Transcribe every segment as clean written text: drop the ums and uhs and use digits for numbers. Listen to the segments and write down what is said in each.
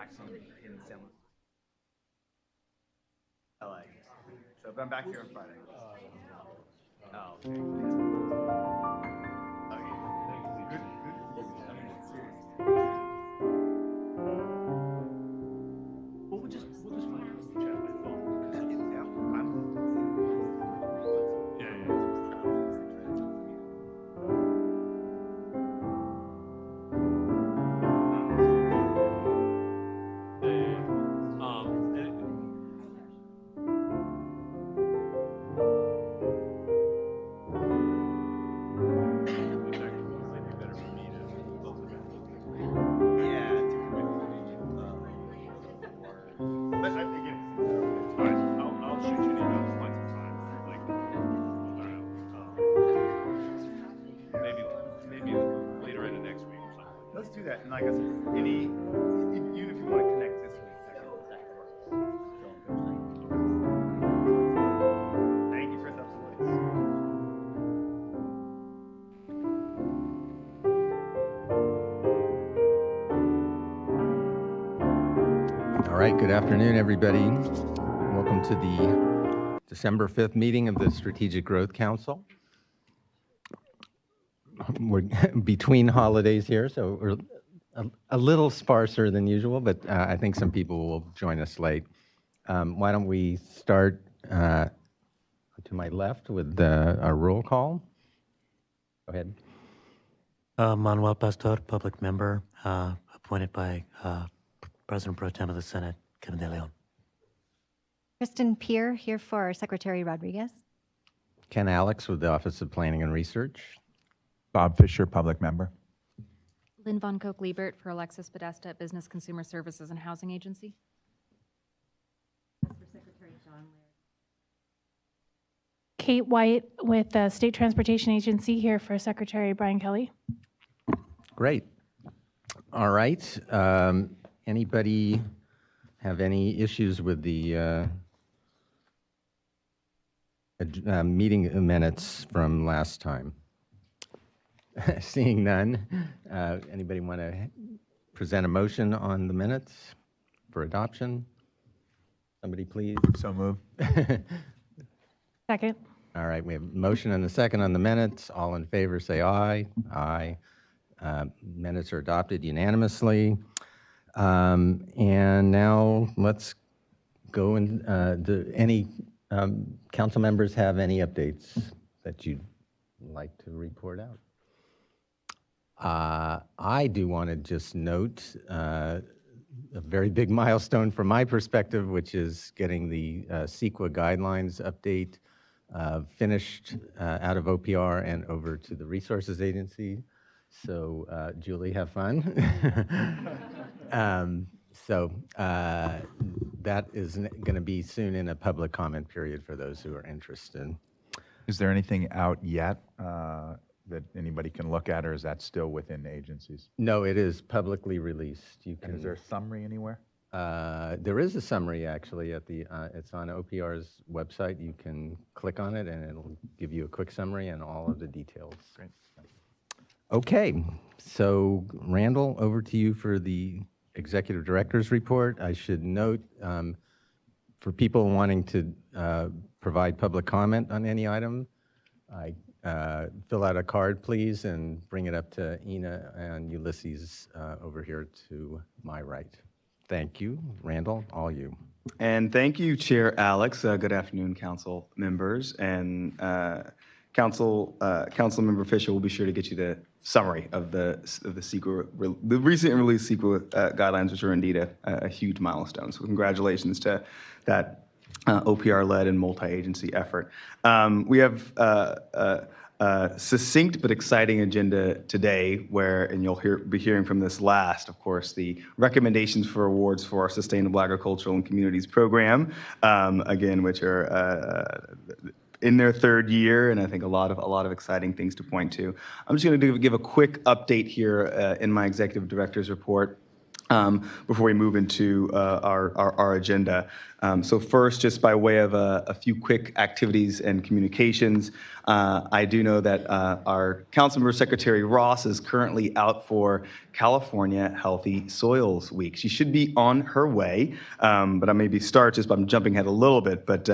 actually in San Luis. LA. So I'm back here on Friday. Oh. Good. Well, we'll just chat by phone. Let's do that. And like I said, even if you want to connect this week, that can work. Thank you, Chris. All right, good afternoon, everybody. Welcome to the December 5th meeting of the Strategic Growth Council. We're between holidays here, so we're a little sparser than usual, but I think some people will join us late. Why don't we start to my left with our roll call? Go ahead. Manuel Pastor, public member, appointed by President Pro Tem of the Senate, Kevin De Leon. Kristen Peer, here for Secretary Rodriguez. Ken Alex with the Office of Planning and Research. Bob Fisher, public member. Lynn Von Koch-Liebert for Alexis Podesta at Business Consumer Services and Housing Agency. For Secretary John Laird. Kate White with the State Transportation Agency, here for Secretary Brian Kelly. Great. All right. Anybody have any issues with the meeting minutes from last time? Seeing none, anybody want to present a motion on the minutes for adoption? Somebody, please. So moved. Second. All right, we have a motion and a second on the minutes. All in favor, say aye. Aye. Minutes are adopted unanimously. And now let's go and do any council members have any updates that you'd like to report out? I do want to just note a very big milestone from my perspective, which is getting the CEQA guidelines update finished out of OPR and over to the Resources Agency. So Julie, have fun. That is going to be soon in a public comment period for those who are interested. Is there anything out yet that anybody can look at, or is that still within agencies? No, it is publicly released. You can. And is there a summary anywhere? There is a summary actually at the. It's on OPR's website. You can click on it, and it'll give you a quick summary and all of the details. Great. Okay, so Randall, over to you for the Executive Director's report. I should note, for people wanting to provide public comment on any item, fill out a card, please, and bring it up to Ina and Ulysses over here to my right. Thank you. Randall, all you. And thank you, Chair Alex. Good afternoon, council members. And Council Member Fisher will be sure to get you the summary of the CEQA, the recent released CEQA guidelines, which are indeed a huge milestone. So congratulations to that OPR-led and multi-agency effort. We have a succinct but exciting agenda today where, and you'll be hearing from this last, of course, the recommendations for awards for our Sustainable Agricultural and Communities Program, again, which are in their third year, and I think a lot of exciting things to point to. I'm just going to give a quick update here in my executive director's report. before we move into our agenda. So first, just by way of a few quick activities and communications, I do know that our Councilmember Secretary Ross is currently out for California Healthy Soils Week. She should be on her way, but I maybe start just by jumping ahead a little bit. But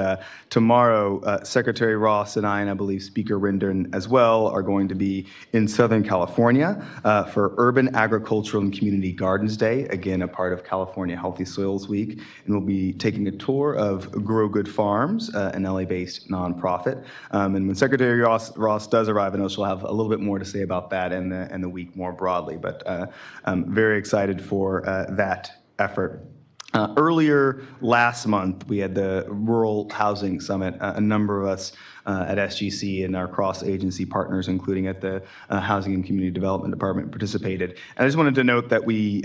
tomorrow, Secretary Ross and I believe Speaker Rindern as well, are going to be in Southern California for Urban Agricultural and Community Gardens Day, again, a part of California Healthy Soils Week. And we'll be taking a tour of Grow Good Farms, an LA-based nonprofit. And when Secretary Ross does arrive, I know she'll have a little bit more to say about that and the week more broadly. But I'm very excited for that effort. Earlier last month, we had the Rural Housing Summit. A number of us at SGC and our cross-agency partners, including at the Housing and Community Development Department, participated. And I just wanted to note that we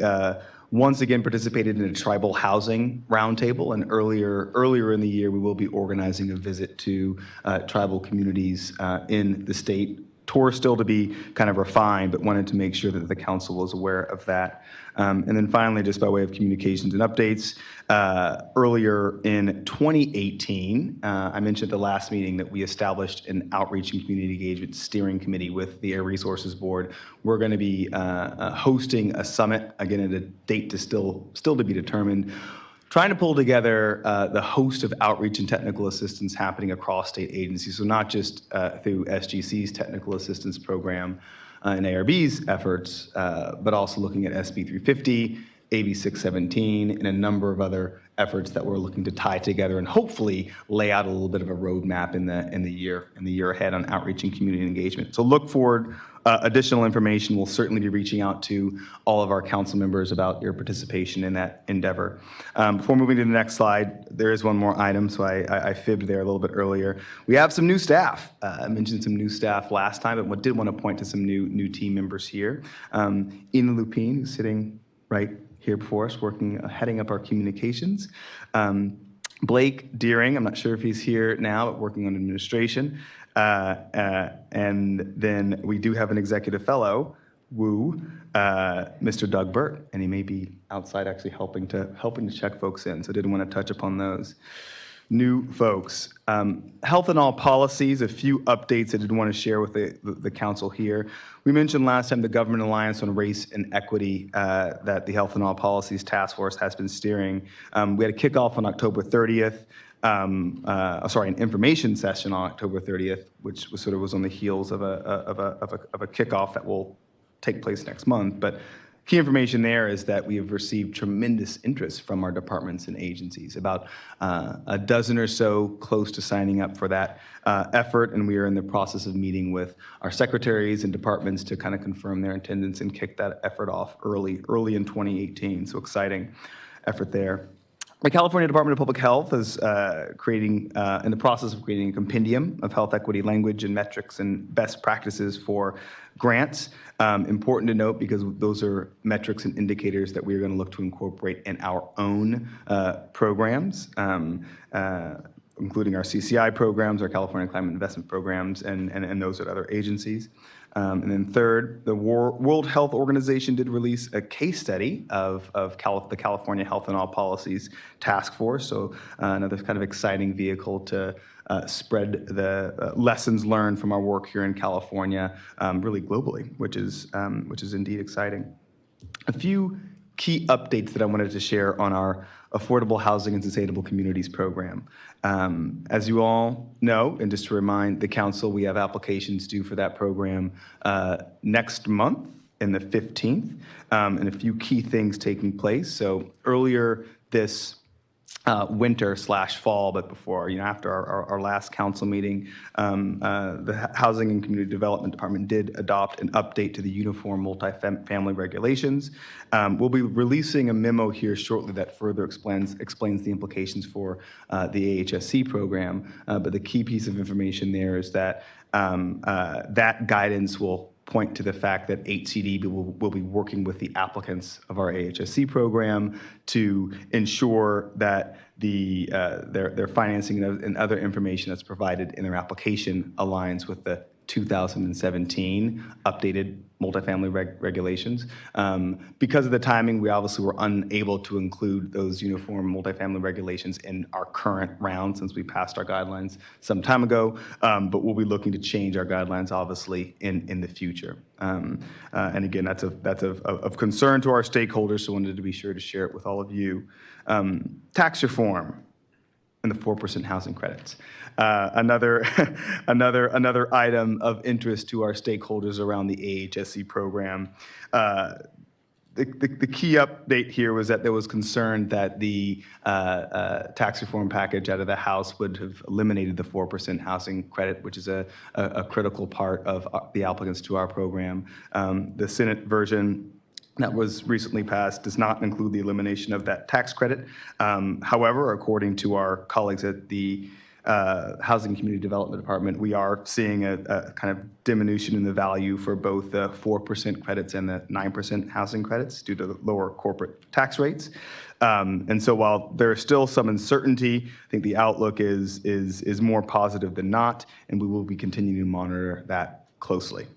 once again participated in a tribal housing roundtable, and earlier in the year, we will be organizing a visit to tribal communities in the state. Tour still to be kind of refined, but wanted to make sure that the council was aware of that. And then finally, just by way of communications and updates, earlier in 2018, I mentioned at the last meeting that we established an outreach and community engagement steering committee with the Air Resources Board. We're going to be hosting a summit, again, at a date to still to be determined, trying to pull together the host of outreach and technical assistance happening across state agencies. So not just through SGC's technical assistance program and ARB's efforts, but also looking at SB 350, AB 617, and a number of other efforts that we're looking to tie together and hopefully lay out a little bit of a roadmap in the year ahead on outreach and community engagement. So look forward. Additional information, we'll certainly be reaching out to all of our council members about your participation in that endeavor. Before moving to the next slide, there is one more item, so I fibbed there a little bit earlier. We have some new staff. I mentioned some new staff last time, but did want to point to some new team members here. Ina Lupine, who's sitting right here before us, heading up our communications. Blake Deering, I'm not sure if he's here now, but working on administration. And then we do have an executive fellow, Mr. Doug Burt, and he may be outside actually helping to check folks in. So I didn't want to touch upon those new folks. Health and all policies, a few updates I did want to share with the council here. We mentioned last time the Government Alliance on Race and Equity that the Health and All Policies Task Force has been steering. We had a kickoff on October 30th. An information session on October 30th, which was on the heels of a kickoff that will take place next month. But key information there is that we have received tremendous interest from our departments and agencies, about a dozen or so close to signing up for that effort, and we are in the process of meeting with our secretaries and departments to kind of confirm their attendance and kick that effort off early in 2018. So exciting effort there. The California Department of Public Health is in the process of creating a compendium of health equity language and metrics and best practices for grants. Important to note because those are metrics and indicators that we are going to look to incorporate in our own programs, including our CCI programs, our California Climate Investment Programs, and those at other agencies. And then third, the World Health Organization did release a case study of the California Health and All Policies Task Force, so another kind of exciting vehicle to spread the lessons learned from our work here in California, really globally, which is indeed exciting. A few key updates that I wanted to share on our Affordable Housing and Sustainable Communities program. As you all know, and just to remind the council, we have applications due for that program next month in the 15th, and a few key things taking place. So earlier this winter/fall, but before, after our last council meeting, the Housing and Community Development Department did adopt an update to the Uniform Multifamily Regulations. We'll be releasing a memo here shortly that further explains the implications for the AHSC program, but the key piece of information there is that that guidance will point to the fact that HCD will be working with the applicants of our AHSC program to ensure that their financing and other information that's provided in their application aligns with the 2017 updated multifamily regulations. Because of the timing, we obviously were unable to include those uniform multifamily regulations in our current round since we passed our guidelines some time ago, but we'll be looking to change our guidelines obviously in the future. And again, that's of concern to our stakeholders, so wanted to be sure to share it with all of you. Tax reform and the 4% housing credits. Another item of interest to our stakeholders around the AHSC program. The key update here was that there was concern that the tax reform package out of the House would have eliminated the 4% housing credit, which is a critical part of the applicants to our program. The Senate version that was recently passed does not include the elimination of that tax credit. However, according to our colleagues at the Housing and Community Development Department, we are seeing a kind of diminution in the value for both the 4% credits and the 9% housing credits due to the lower corporate tax rates. And so while there is still some uncertainty, I think the outlook is more positive than not, and we will be continuing to monitor that closely.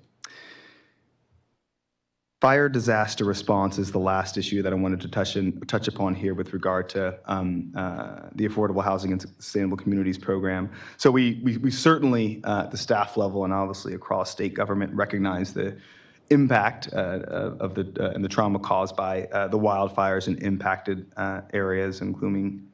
Fire disaster response is the last issue that I wanted to touch upon here with regard to the Affordable Housing and Sustainable Communities program. So we certainly at the staff level and obviously across state government recognize the impact of the trauma caused by the wildfires in impacted areas, including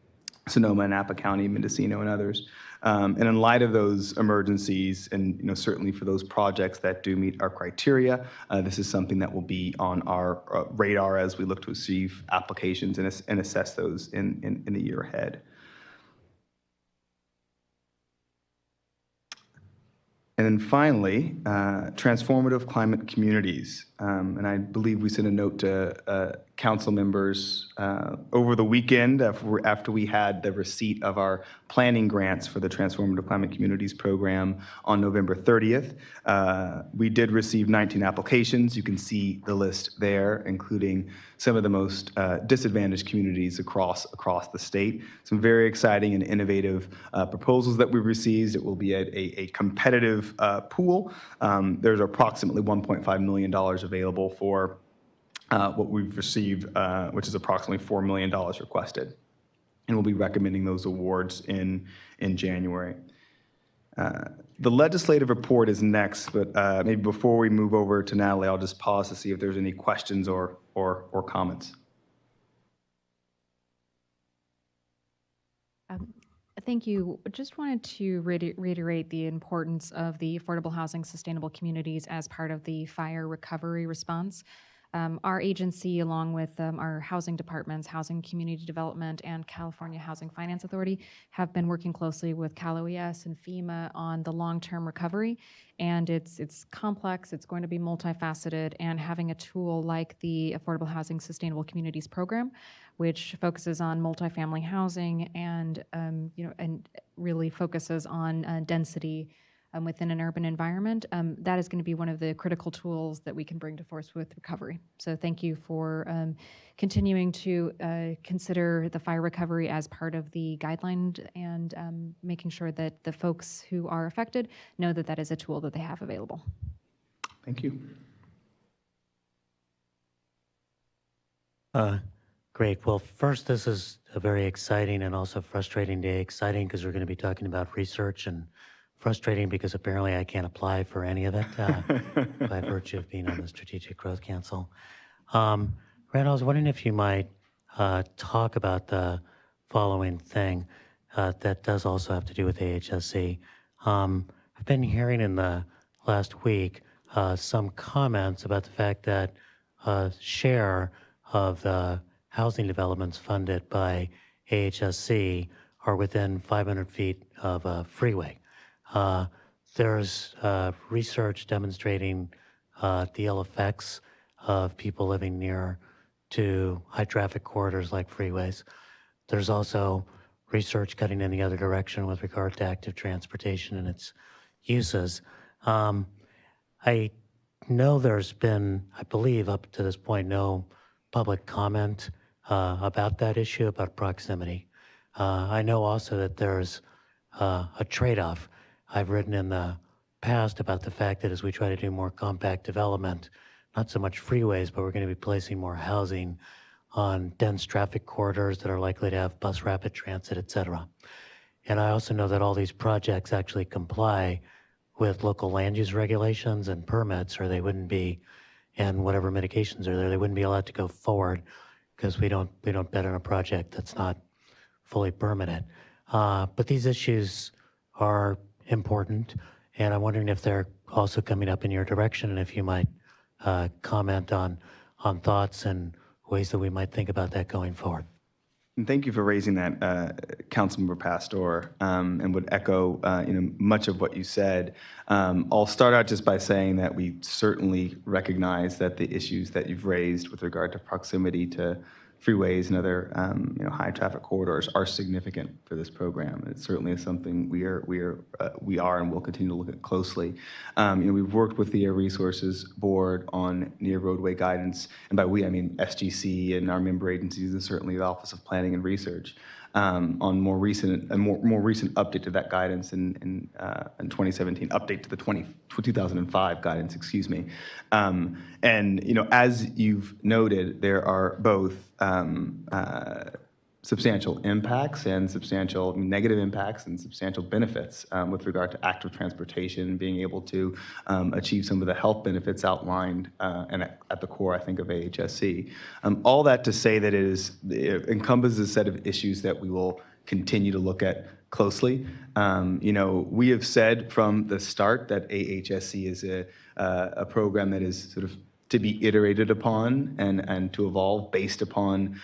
Sonoma and Napa County, Mendocino, and others. And in light of those emergencies, and certainly for those projects that do meet our criteria, this is something that will be on our radar as we look to receive applications and assess those in the year ahead. And then finally, transformative climate communities. And I believe we sent a note to council members over the weekend after we had the receipt of our planning grants for the Transformative Climate Communities program on November 30th. We did receive 19 applications. You can see the list there, including some of the most disadvantaged communities across the state. Some very exciting and innovative proposals that we received. It will be a competitive pool. There's approximately $1.5 million available for what we've received, which is approximately $4 million requested. And we'll be recommending those awards in January. The legislative report is next, but maybe before we move over to Natalie, I'll just pause to see if there's any questions or comments. Thank you. Just wanted to reiterate the importance of the Affordable Housing Sustainable Communities as part of the fire recovery response. Our agency, along with our housing departments, Housing Community Development and California Housing Finance Authority, have been working closely with Cal OES and FEMA on the long-term recovery. And it's complex, it's going to be multifaceted, and having a tool like the Affordable Housing Sustainable Communities program, which focuses on multifamily housing and and really focuses on density within an urban environment, that is going to be one of the critical tools that we can bring to force with recovery. So thank you for continuing to consider the fire recovery as part of the guideline and making sure that the folks who are affected know that that is a tool that they have available. Thank you. Great. Well, first, this is a very exciting and also frustrating day. Exciting because we're going to be talking about research, and frustrating because apparently I can't apply for any of it by virtue of being on the Strategic Growth Council. Randall, I was wondering if you might talk about the following thing that does also have to do with AHSC. I've been hearing in the last week some comments about the fact that a share of the housing developments funded by AHSC are within 500 feet of a freeway. There's research demonstrating the ill effects of people living near to high traffic corridors like freeways. There's also research cutting in the other direction with regard to active transportation and its uses. I know there's been, I believe up to this point, no public comment about that issue, about proximity. I know also that there's a trade-off. I've written in the past about the fact that as we try to do more compact development, not so much freeways, but we're going to be placing more housing on dense traffic corridors that are likely to have bus rapid transit, et cetera. And I also know that all these projects actually comply with local land use regulations and permits, or they wouldn't be, and whatever mitigations are there, they wouldn't be allowed to go forward because we don't bet on a project that's not fully permitted. But these issues are important, and I'm wondering if they're also coming up in your direction, and if you might comment on thoughts and ways that we might think about that going forward. And thank you for raising that, Councilmember Pastor, and would echo much of what you said. I'll start out just by saying that we certainly recognize that the issues that you've raised with regard to proximity to freeways and other high traffic corridors are significant for this program. It certainly is something we are and will continue to look at closely. We've worked with the Air Resources Board on near roadway guidance, and by we I mean SGC and our member agencies, and certainly the Office of Planning and Research, on more recent update to that guidance in 2017, update to the 2005 guidance, excuse me. And as you've noted, there are both substantial impacts and substantial negative impacts and substantial benefits with regard to active transportation, being able to achieve some of the health benefits outlined and at the core, I think, of AHSC. All that to say that it encompasses a set of issues that we will continue to look at closely. We have said from the start that AHSC is a program that is sort of to be iterated upon and to evolve based upon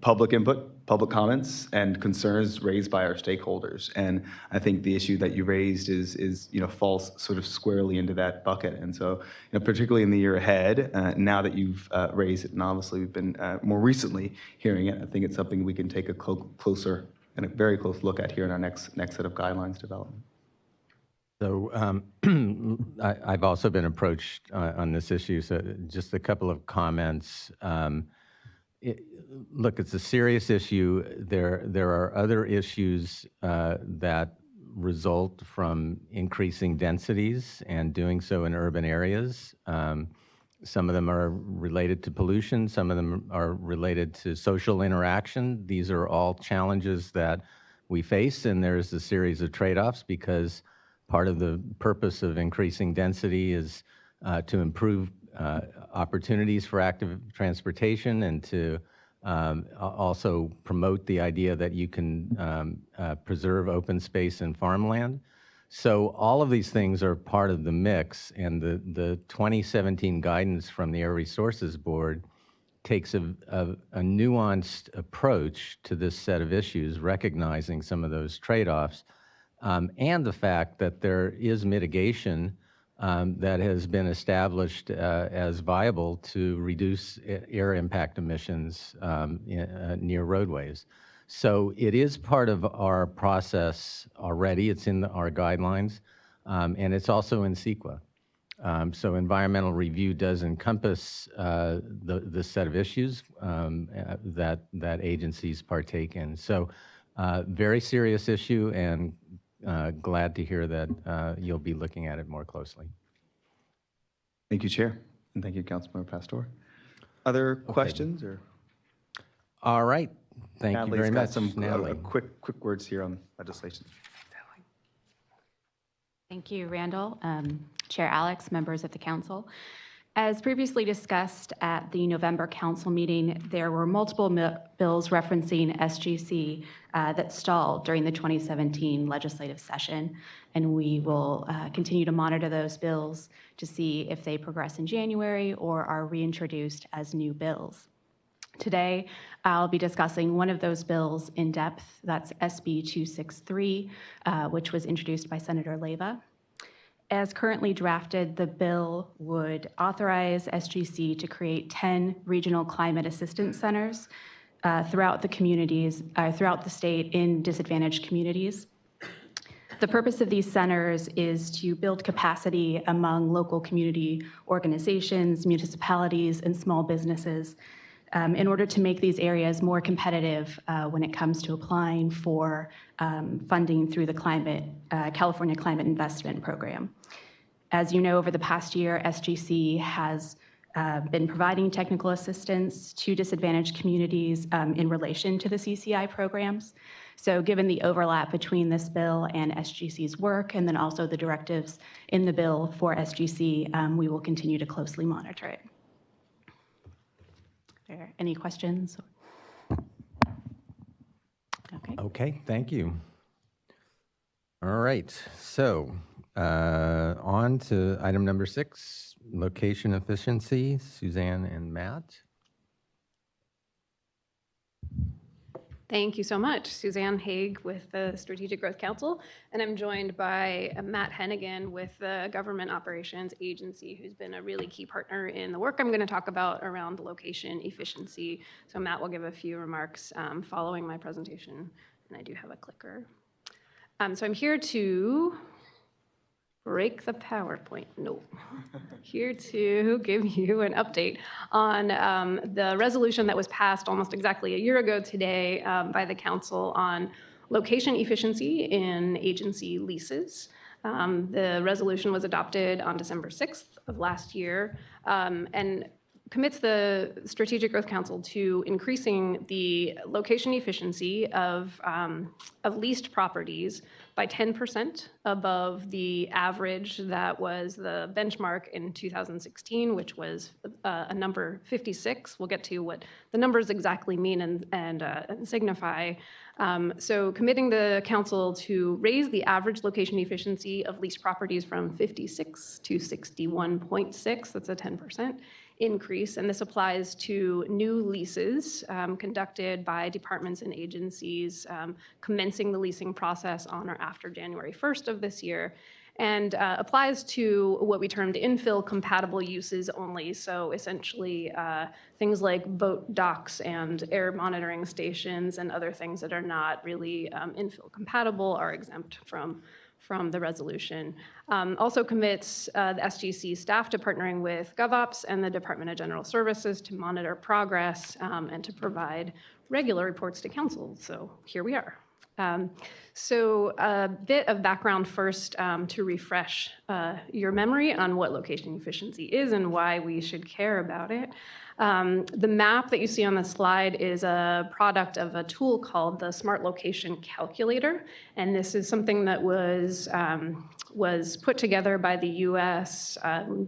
public input, public comments, and concerns raised by our stakeholders. And I think the issue that you raised is falls sort of squarely into that bucket. And so, particularly in the year ahead, now that you've raised it, and obviously we've been more recently hearing it, I think it's something we can take a closer and a very close look at here in our next set of guidelines development. So I've also been approached on this issue, so just a couple of comments. Look, it's a serious issue. There are other issues that result from increasing densities and doing so in urban areas. Some of them are related to pollution. Some of them are related to social interaction. These are all challenges that we face, and there's a series of trade-offs because part of the purpose of increasing density is to improve opportunities for active transportation and to also promote the idea that you can preserve open space and farmland. So all of these things are part of the mix, and the 2017 guidance from the Air Resources Board takes a nuanced approach to this set of issues, recognizing some of those trade-offs. And the fact that there is mitigation that has been established as viable to reduce air impact emissions near roadways. So it is part of our process already. It's in our guidelines, and it's also in CEQA. So environmental review does encompass the set of issues that agencies partake in. So very serious issue, and glad to hear that you'll be looking at it more closely. Thank you, Chair, and thank you, Councilmember Pastor. Other questions or? All right, thank you very much, some Natalie. quick words here on legislation. Thank you, Randall, Chair Alex, members of the council. As previously discussed at the November council meeting, there were multiple bills referencing SGC that stalled during the 2017 legislative session, and we will continue to monitor those bills to see if they progress in January or are reintroduced as new bills. Today, I'll be discussing one of those bills in depth. That's SB 263, which was introduced by Senator Leyva. As currently drafted, the bill would authorize SGC to create 10 regional climate assistance centers throughout the communities, throughout the state in disadvantaged communities. The purpose of these centers is to build capacity among local community organizations, municipalities, and small businesses in order to make these areas more competitive when it comes to applying for funding through the California Climate Investment Program. As you know, over the past year, SGC has been providing technical assistance to disadvantaged communities in relation to the CCI programs. So given the overlap between this bill and SGC's work, and then also the directives in the bill for SGC, we will continue to closely monitor it. Are there any questions? Okay. Okay, thank you. All right, so on to item number 6, location efficiency. Suzanne and Matt. Thank you so much. Suzanne Haig with the Strategic Growth Council, and I'm joined by Matt Hennigan with the Government Operations Agency, who's been a really key partner in the work I'm going to talk about around location efficiency. So Matt will give a few remarks following my presentation, and I do have a clicker. So I'm here to break the PowerPoint. No. Here to give you an update on the resolution that was passed almost exactly a year ago today by the Council on location efficiency in agency leases. The resolution was adopted on December 6th of last year and commits the Strategic Growth Council to increasing the location efficiency of leased properties by 10% above the average that was the benchmark in 2016, which was a number 56. We'll get to what the numbers exactly mean and signify. So committing the council to raise the average location efficiency of leased properties from 56 to 61.6, that's a 10% increase, and this applies to new leases conducted by departments and agencies commencing the leasing process on or after January 1st of this year, and applies to what we termed infill compatible uses only. So essentially things like boat docks and air monitoring stations and other things that are not really infill compatible are exempt from the resolution. Also commits the SGC staff to partnering with GovOps and the Department of General Services to monitor progress and to provide regular reports to council. So here we are. So a bit of background first to refresh your memory on what location efficiency is and why we should care about it. The map that you see on the slide is a product of a tool called the Smart Location Calculator, and this is something that was put together by the U.S.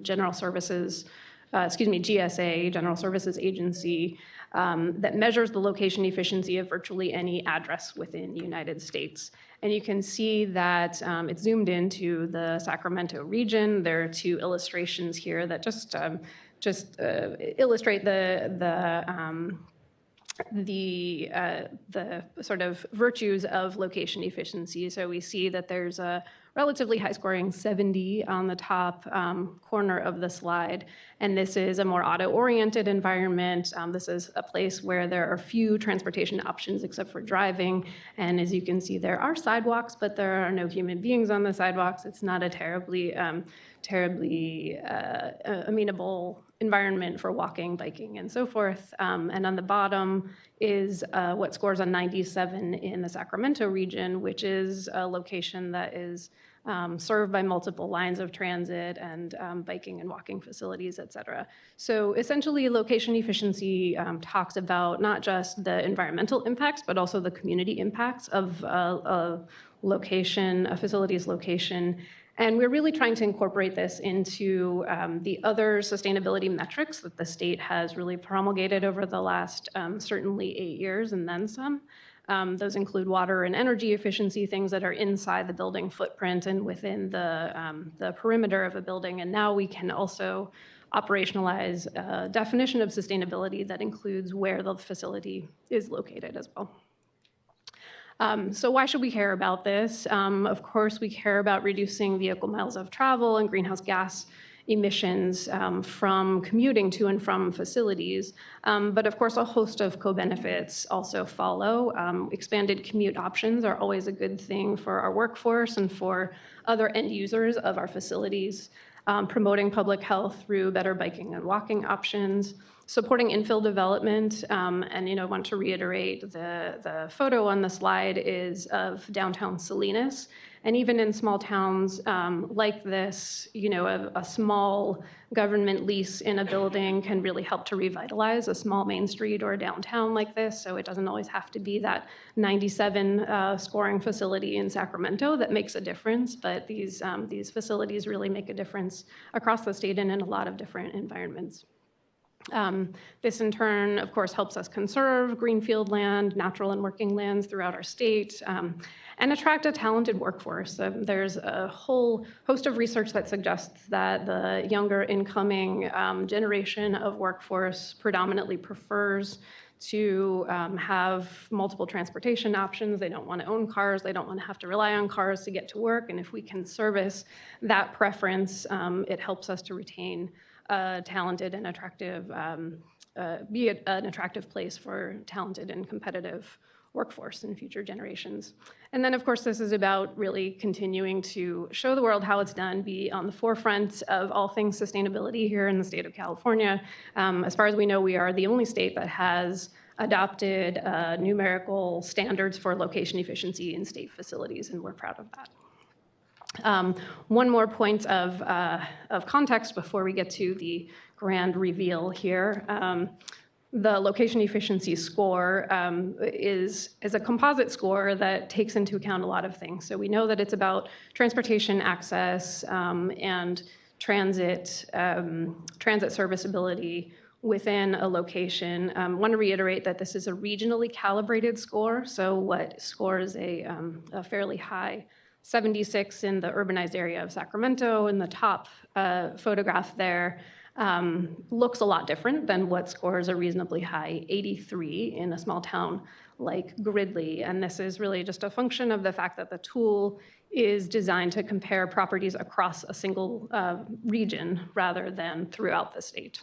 General Services, GSA, General Services Agency, that measures the location efficiency of virtually any address within the United States. And you can see that it's zoomed into the Sacramento region. There are two illustrations here that just illustrate the sort of virtues of location efficiency. So we see that there's a relatively high scoring 70 on the top corner of the slide. And this is a more auto-oriented environment. This is a place where there are few transportation options except for driving. And as you can see, there are sidewalks, but there are no human beings on the sidewalks. It's not a terribly amenable environment for walking, biking, and so forth. And on the bottom is what scores on 97 in the Sacramento region, which is a location that is served by multiple lines of transit and biking and walking facilities, et cetera. So essentially, location efficiency talks about not just the environmental impacts, but also the community impacts of a facility's location. And we're really trying to incorporate this into the other sustainability metrics that the state has really promulgated over the last certainly 8 years and then some. Those include water and energy efficiency, things that are inside the building footprint and within the perimeter of a building. And now we can also operationalize a definition of sustainability that includes where the facility is located as well. So why should we care about this? Of course, we care about reducing vehicle miles of travel and greenhouse gas emissions from commuting to and from facilities. But of course, a host of co-benefits also follow. Expanded commute options are always a good thing for our workforce and for other end users of our facilities. promoting public health through better biking and walking options, supporting infill development, and I want to reiterate the photo on the slide is of downtown Salinas. And even in small towns like this, a small government lease in a building can really help to revitalize a small main street or a downtown like this. So it doesn't always have to be that 97 scoring facility in Sacramento that makes a difference, but these facilities really make a difference across the state and in a lot of different environments. This in turn, of course, helps us conserve greenfield land, natural and working lands throughout our state, and attract a talented workforce. There's a whole host of research that suggests that the younger incoming generation of workforce predominantly prefers to have multiple transportation options. They don't want to own cars. They don't want to have to rely on cars to get to work. And if we can service that preference, it helps us to retain talented and attractive, be an attractive place for talented and competitive workforce in future generations. And then, of course, this is about really continuing to show the world how it's done, be on the forefront of all things sustainability here in the state of California. As far as we know, we are the only state that has adopted numerical standards for location efficiency in state facilities, and we're proud of that. One more point of context before we get to the grand reveal here. The location efficiency score is a composite score that takes into account a lot of things. So we know that it's about transportation access and transit serviceability within a location. I want to reiterate that this is a regionally calibrated score. So what scores a fairly high 76 in the urbanized area of Sacramento, and the top photograph there looks a lot different than what scores a reasonably high 83 in a small town like Gridley. And this is really just a function of the fact that the tool is designed to compare properties across a single region rather than throughout the state.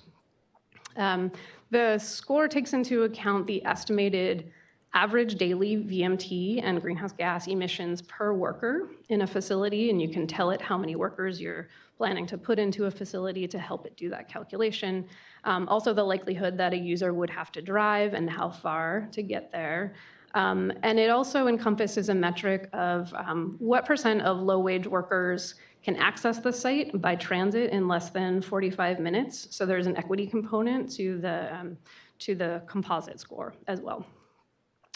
The score takes into account the estimated average daily VMT and greenhouse gas emissions per worker in a facility, and you can tell it how many workers you're planning to put into a facility to help it do that calculation. Also the likelihood that a user would have to drive and how far to get there. And it also encompasses a metric of what % of low-wage workers can access the site by transit in less than 45 minutes. So there's an equity component to the composite score as well.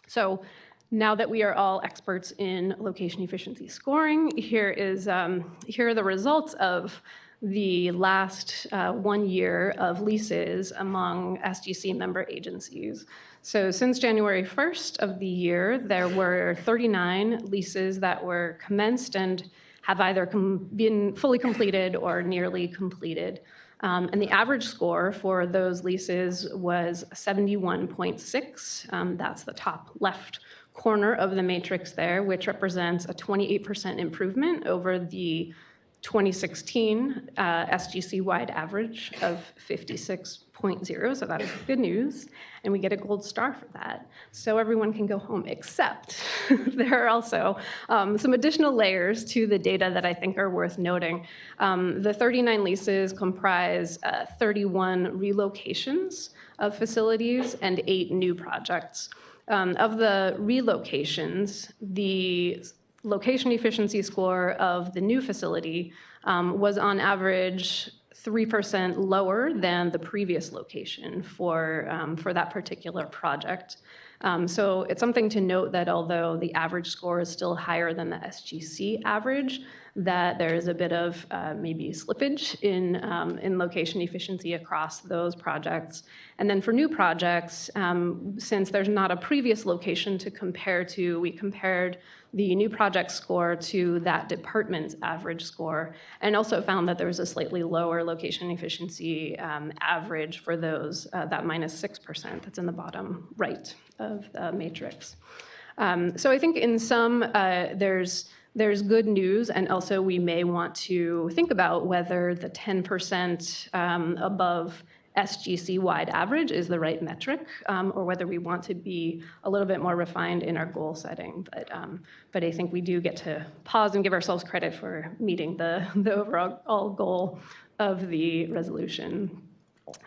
So now that we are all experts in location efficiency scoring, here are the results of the last 1 year of leases among SGC member agencies. So since January 1st of the year, there were 39 leases that were commenced and have either been fully completed or nearly completed. And the average score for those leases was 71.6. That's the top left corner of the matrix there, which represents a 28% improvement over the 2016 SGC-wide average of 56.0, so that is good news, and we get a gold star for that. So everyone can go home, except there are also some additional layers to the data that I think are worth noting. The 39 leases comprise 31 relocations of facilities and 8 new projects. Of the relocations, the location efficiency score of the new facility was on average 3% lower than the previous location for that particular project. So it's something to note that although the average score is still higher than the SGC average, that there is a bit of maybe slippage in location efficiency across those projects. And then for new projects, since there's not a previous location to compare to, we compared the new project score to that department's average score, and also found that there was a slightly lower location efficiency average for those, that -6% that's in the bottom right of the matrix. So I think in sum, there's good news, and also we may want to think about whether the 10% above SGC-wide average is the right metric, or whether we want to be a little bit more refined in our goal setting. But I think we do get to pause and give ourselves credit for meeting the overall goal of the resolution.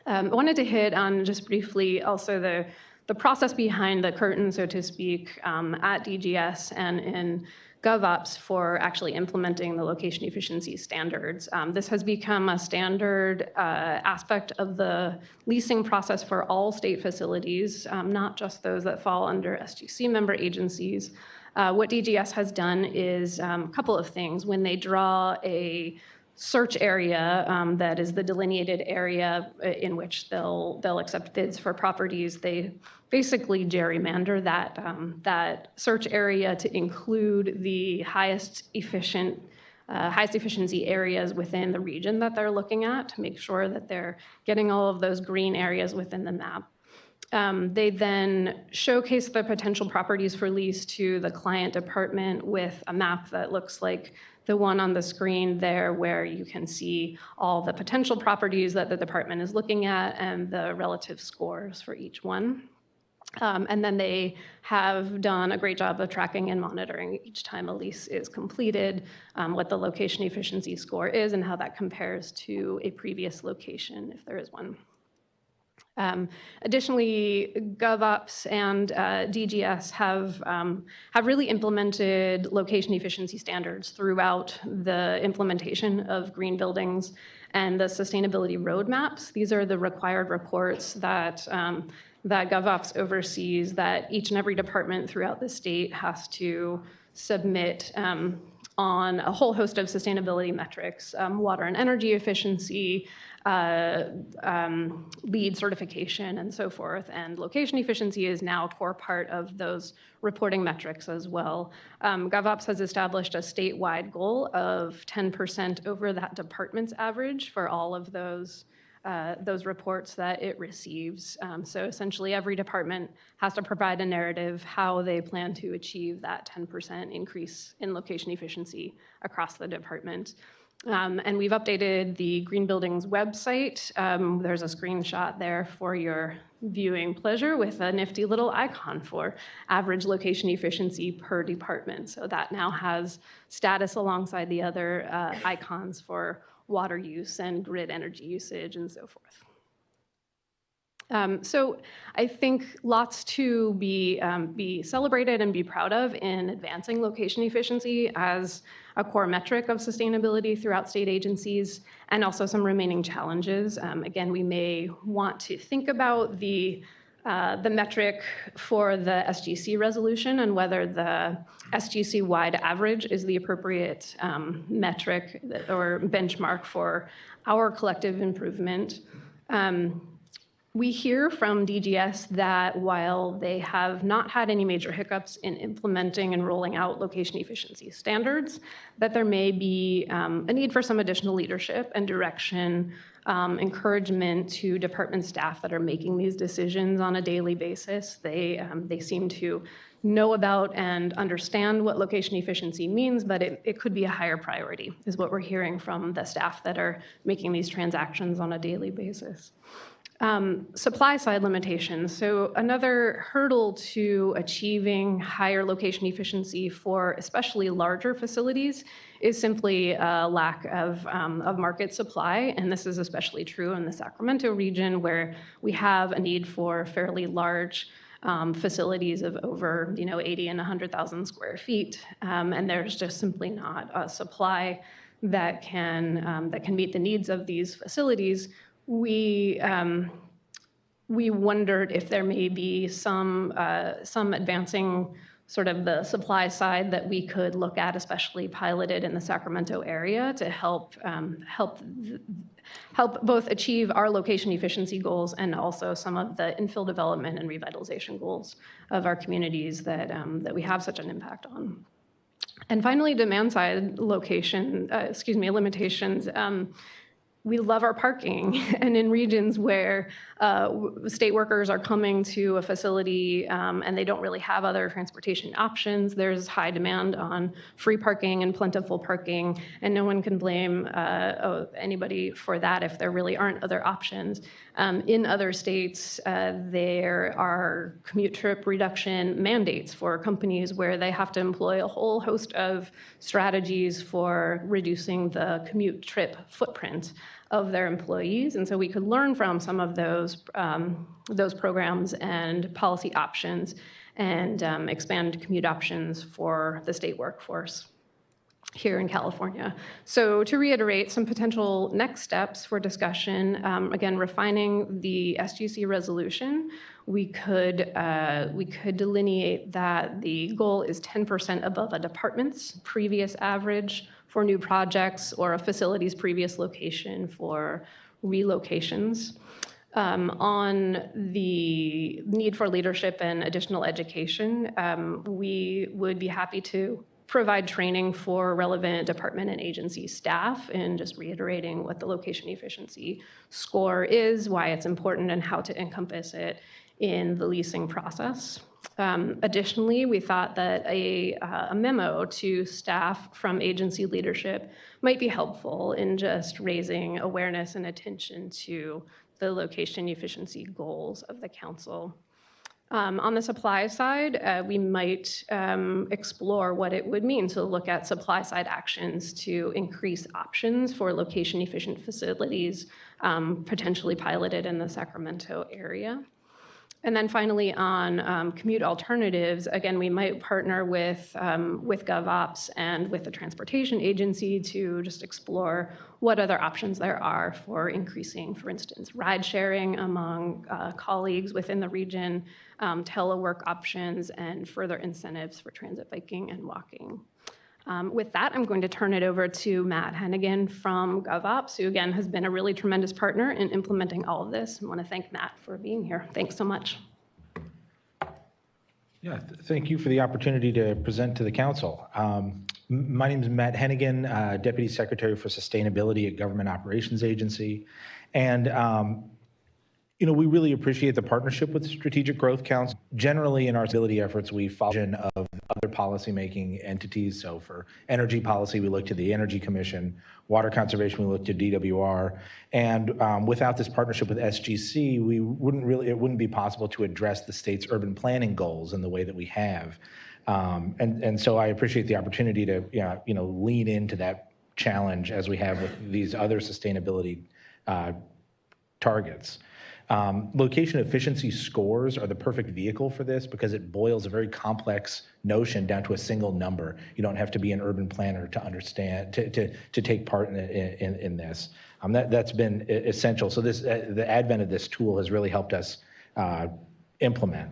I wanted to hit on just briefly also the process behind the curtain, so to speak, at DGS and in GovOps for actually implementing the location efficiency standards. This has become a standard aspect of the leasing process for all state facilities, not just those that fall under SGC member agencies. What DGS has done is a couple of things. When they draw a search area that is the delineated area in which they'll accept bids for properties, they basically gerrymander that search area to include the highest efficiency areas within the region that they're looking at to make sure that they're getting all of those green areas within the map. They then showcase the potential properties for lease to the client department with a map that looks like the one on the screen there, where you can see all the potential properties that the department is looking at and the relative scores for each one. And then they have done a great job of tracking and monitoring each time a lease is completed, what the location efficiency score is and how that compares to a previous location, if there is one. Additionally, GovOps and DGS have really implemented location efficiency standards throughout the implementation of green buildings and the sustainability roadmaps. These are the required reports that GovOps oversees that each and every department throughout the state has to submit on a whole host of sustainability metrics, water and energy efficiency, LEED certification, and so forth. And location efficiency is now a core part of those reporting metrics as well. GovOps has established a statewide goal of 10% over that department's average for all of those reports that it receives. So essentially every department has to provide a narrative how they plan to achieve that 10% increase in location efficiency across the department. And we've updated the Green Buildings website. There's a screenshot there for your viewing pleasure with a nifty little icon for average location efficiency per department. So that now has status alongside the other icons for water use and grid energy usage and so forth. So I think lots to be celebrated and be proud of in advancing location efficiency as a core metric of sustainability throughout state agencies, and also some remaining challenges. Again, we may want to think about the metric for the SGC resolution and whether the SGC-wide average is the appropriate metric or benchmark for our collective improvement. We hear from DGS that while they have not had any major hiccups in implementing and rolling out location efficiency standards, that there may be a need for some additional leadership and direction, encouragement to department staff that are making these decisions on a daily basis. They seem to know about and understand what location efficiency means, but it could be a higher priority, is what we're hearing from the staff that are making these transactions on a daily basis. Supply side limitations. So another hurdle to achieving higher location efficiency for especially larger facilities is simply a lack of market supply. And this is especially true in the Sacramento region, where we have a need for fairly large facilities of over 80 and 100,000 square feet. And there's just simply not a supply that can meet the needs of these facilities. We wondered if there may be some advancing sort of the supply side that we could look at, especially piloted in the Sacramento area, to help both achieve our location efficiency goals and also some of the infill development and revitalization goals of our communities that we have such an impact on. And finally, demand side limitations. we love our parking. And in regions where state workers are coming to a facility and they don't really have other transportation options, there's high demand on free parking and plentiful parking, and no one can blame anybody for that if there really aren't other options. In other states, there are commute trip reduction mandates for companies where they have to employ a whole host of strategies for reducing the commute trip footprint of their employees. And so we could learn from some of those programs and policy options and expand commute options for the state workforce here in California. So to reiterate some potential next steps for discussion, again, refining the SGC resolution, we could delineate that the goal is 10% above a department's previous average for new projects or a facility's previous location for relocations. On the need for leadership and additional education, we would be happy to provide training for relevant department and agency staff, and just reiterating what the location efficiency score is, why it's important, and how to encompass it in the leasing process. Additionally, we thought that a memo to staff from agency leadership might be helpful in just raising awareness and attention to the location efficiency goals of the council. On the supply side, we might explore what it would mean to look at supply side actions to increase options for location efficient facilities, potentially piloted in the Sacramento area. And then finally, on commute alternatives, again, we might partner with GovOps and with the transportation agency to just explore what other options there are for increasing, for instance, ride sharing among colleagues within the region, telework options, and further incentives for transit biking and walking. With that, I'm going to turn it over to Matt Hennigan from GovOps, who again has been a really tremendous partner in implementing all of this. I want to thank Matt for being here. Thanks so much. Yeah, thank you for the opportunity to present to the council. My name is Matt Hennigan, Deputy Secretary for Sustainability at Government Operations Agency. And we really appreciate the partnership with Strategic Growth Council. Generally, in our sustainability efforts, we follow the vision of other policymaking entities. So for energy policy, we look to the Energy Commission. Water conservation, we look to DWR. And without this partnership with SGC, it wouldn't be possible to address the state's urban planning goals in the way that we have. And so I appreciate the opportunity to lean into that challenge as we have with these other sustainability targets. Location efficiency scores are the perfect vehicle for this because it boils a very complex notion down to a single number. You don't have to be an urban planner to understand, to take part in this. That's been essential. So the advent of this tool has really helped us implement.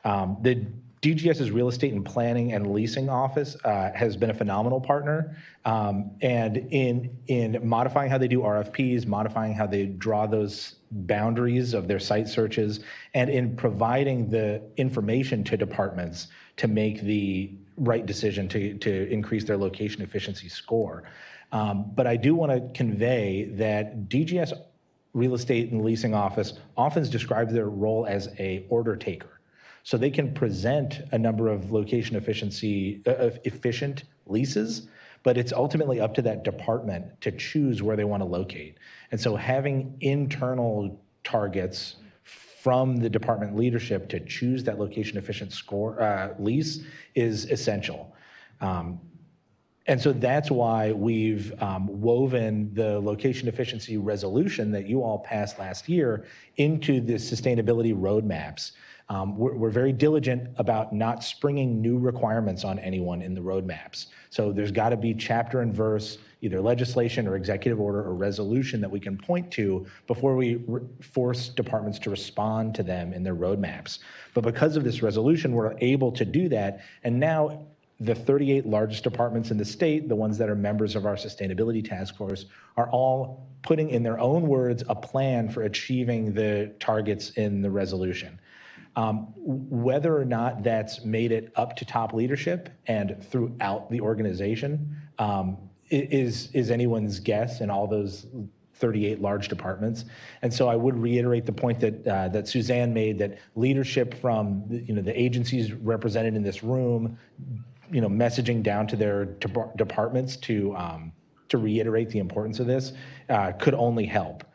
The DGS's Real Estate and Planning and Leasing Office has been a phenomenal partner, and in modifying how they do RFPs, modifying how they draw those boundaries of their site searches, and in providing the information to departments to make the right decision to increase their location efficiency score. But I do want to convey that DGS Real Estate and Leasing Office often describes their role as a order taker. So they can present a number of location efficient leases, but it's ultimately up to that department to choose where they want to locate. And so having internal targets from the department leadership to choose that location efficient lease is essential. And so that's why we've woven the location efficiency resolution that you all passed last year into the sustainability roadmaps. We're very diligent about not springing new requirements on anyone in the roadmaps. So there's got to be chapter and verse, either legislation or executive order or resolution that we can point to before we force departments to respond to them in their roadmaps. But because of this resolution, we're able to do that. And now the 38 largest departments in the state, the ones that are members of our sustainability task force, are all putting in their own words a plan for achieving the targets in the resolution. Whether or not that's made it up to top leadership and throughout the organization is anyone's guess, and all those 38 large departments. And so I would reiterate the point that that Suzanne made, that leadership from the agencies represented in this room, messaging down to their departments to reiterate the importance of this could only help.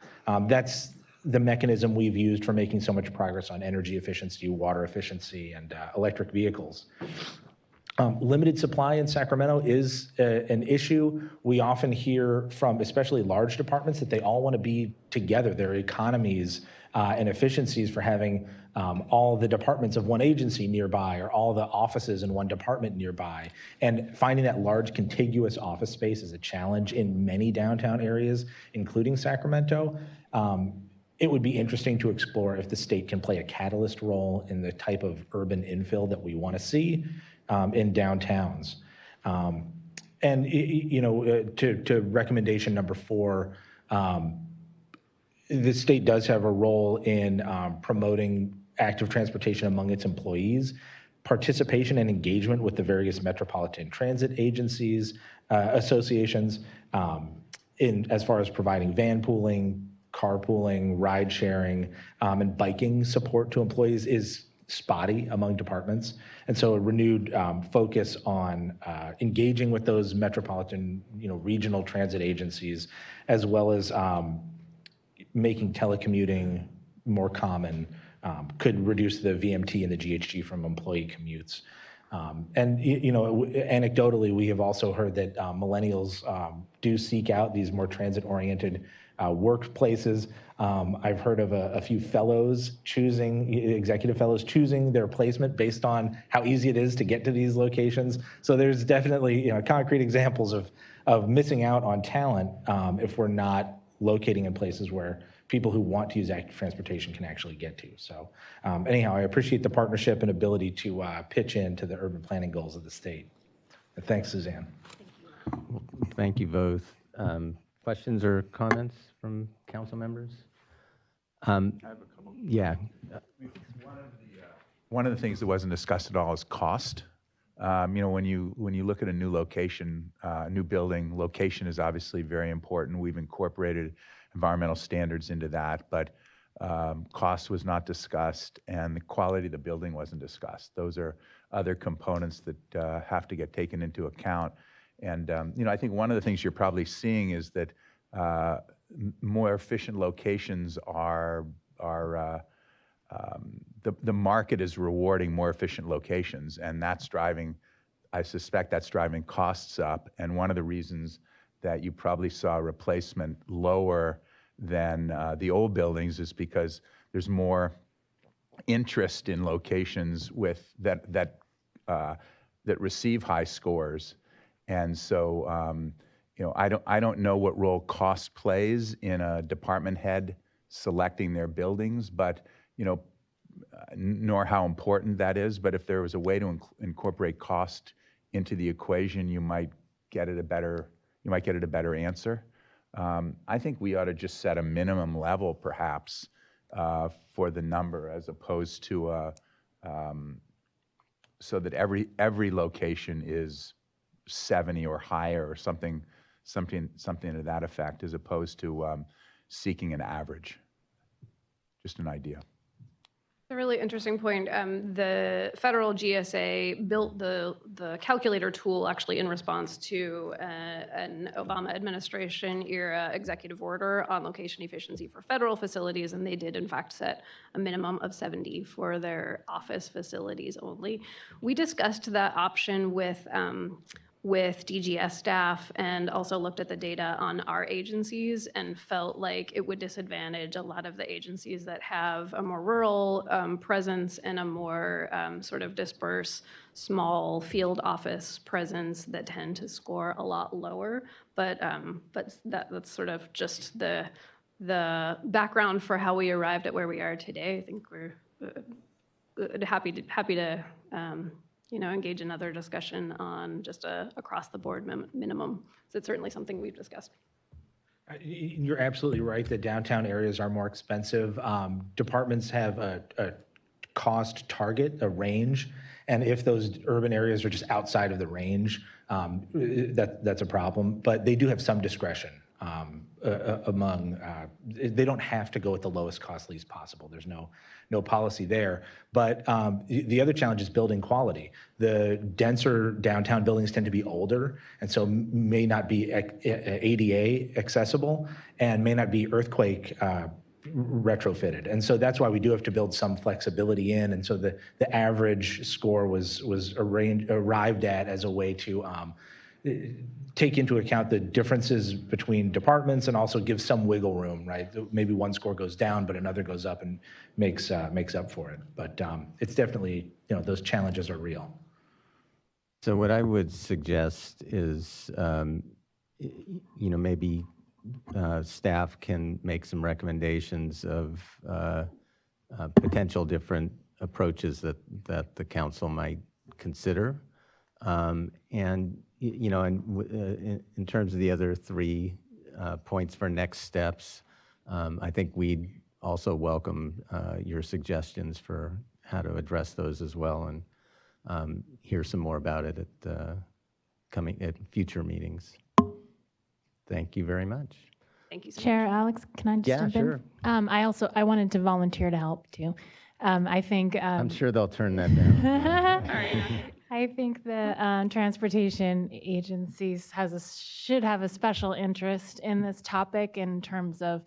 That's the mechanism we've used for making so much progress on energy efficiency, water efficiency, and electric vehicles. Limited supply in Sacramento is an issue. We often hear from especially large departments that they all want to be together. There are economies and efficiencies for having all the departments of one agency nearby, or all the offices in one department nearby. And finding that large contiguous office space is a challenge in many downtown areas, including Sacramento. It would be interesting to explore if the state can play a catalyst role in the type of urban infill that we want to see in downtowns. And to recommendation number 4, the state does have a role in promoting active transportation among its employees, participation and engagement with the various metropolitan transit agencies, associations, in as far as providing van pooling, carpooling, ride sharing, and biking support to employees is spotty among departments. And so a renewed focus on engaging with those metropolitan, regional transit agencies, as well as making telecommuting more common, could reduce the VMT and the GHG from employee commutes. And anecdotally, we have also heard that millennials do seek out these more transit-oriented workplaces. I've heard of a few executive fellows choosing their placement based on how easy it is to get to these locations. So there's definitely concrete examples of missing out on talent if we're not locating in places where people who want to use active transportation can actually get to. So anyhow, I appreciate the partnership and ability to pitch into the urban planning goals of the state. And thanks, Suzanne. Thank you both. Questions or comments from council members? I have a couple. Yeah. One of the things that wasn't discussed at all is cost. When you look at a new location, new building, location is obviously very important. We've incorporated environmental standards into that, but cost was not discussed, and the quality of the building wasn't discussed. Those are other components that have to get taken into account. And I think one of the things you're probably seeing is that more efficient locations are the market is rewarding more efficient locations, and I suspect that's driving costs up. And one of the reasons that you probably saw replacement lower than the old buildings is because there's more interest in locations that receive high scores. And so I don't know what role cost plays in a department head selecting their buildings, but nor how important that is. But if there was a way to incorporate cost into the equation, you might get at a better answer. I think we ought to just set a minimum level, perhaps, for the number, as opposed to so that every location is 70 or higher, or something to that effect, as opposed to seeking an average. Just an idea. A really interesting point. The federal GSA built the calculator tool actually in response to an Obama administration era executive order on location efficiency for federal facilities, and they did in fact set a minimum of 70 for their office facilities only. We discussed that option with DGS staff and also looked at the data on our agencies and felt like it would disadvantage a lot of the agencies that have a more rural presence and a more sort of dispersed small field office presence that tend to score a lot lower. But that's sort of just the background for how we arrived at where we are today. I think we're happy to engage in other discussion on just a across-the-board minimum. So it's certainly something we've discussed. You're absolutely right that downtown areas are more expensive. Departments have a cost target, a range, and if those urban areas are just outside of the range, that's a problem. But they do have some discretion they don't have to go at the lowest cost least possible. There's no policy there. But the other challenge is building quality. The denser downtown buildings tend to be older, and so may not be ADA accessible and may not be earthquake retrofitted. And so that's why we do have to build some flexibility in. And so the average score was arrived at as a way to take into account the differences between departments and also give some wiggle room, right? Maybe one score goes down, but another goes up and makes up for it. But it's definitely, those challenges are real. So what I would suggest is, maybe staff can make some recommendations of potential different approaches that the council might consider. And in terms of the other three points for next steps, I think we'd also welcome your suggestions for how to address those as well, and hear some more about it at future meetings. Thank you very much. Thank you so Chair much. Alex, can I just jump sure. in? I wanted to volunteer to help too. I think I'm sure they'll turn that down. I think the transportation agencies should have a special interest in this topic in terms of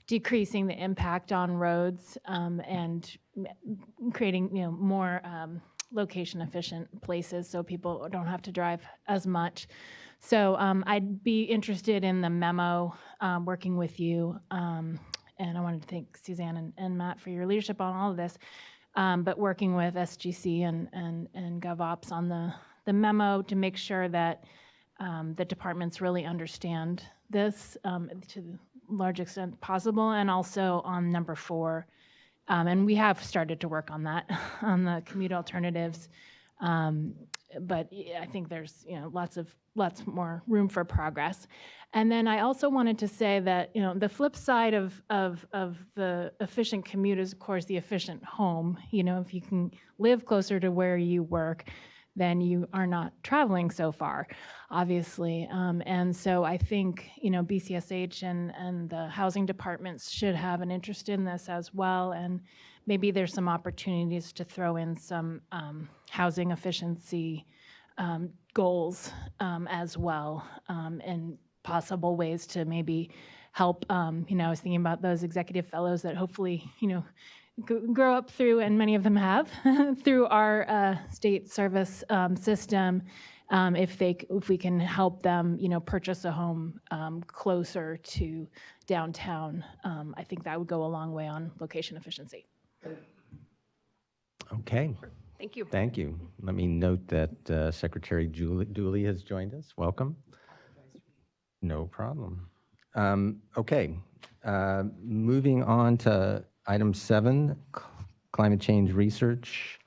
decreasing the impact on roads and creating more location efficient places so people don't have to drive as much. So I'd be interested in the memo working with you. And I wanted to thank Suzanne and Matt for your leadership on all of this. But working with SGC and GovOps on the memo to make sure that the departments really understand this to the large extent possible, and also on number 4. And we have started to work on that, on the commute alternatives. But I think there's lots more room for progress. And then I also wanted to say that the flip side of the efficient commute is, of course, the efficient home. If you can live closer to where you work, then you are not traveling so far, obviously. And so I think BCSH and the housing departments should have an interest in this as well. And maybe there's some opportunities to throw in some housing efficiency goals as well, and possible ways to maybe help. I was thinking about those executive fellows that hopefully, grow up through, and many of them have, through our state service system. If we can help them, purchase a home closer to downtown, I think that would go a long way on location efficiency. Okay. Thank you. Thank you. Let me note that Secretary Dooley has joined us. Welcome. No problem. Okay. Moving on to item 7, climate change research.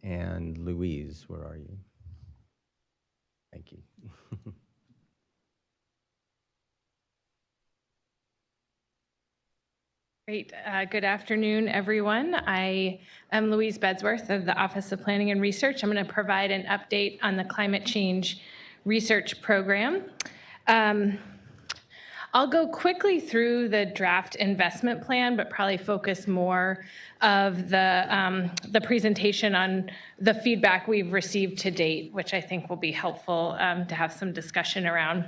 And Louise, where are you? Thank you. Great. Good afternoon, everyone. I am Louise Bedsworth of the Office of Planning and Research. I'm going to provide an update on the climate change research program. I'll go quickly through the draft investment plan, but probably focus more of the presentation on the feedback we've received to date, which I think will be helpful to have some discussion around.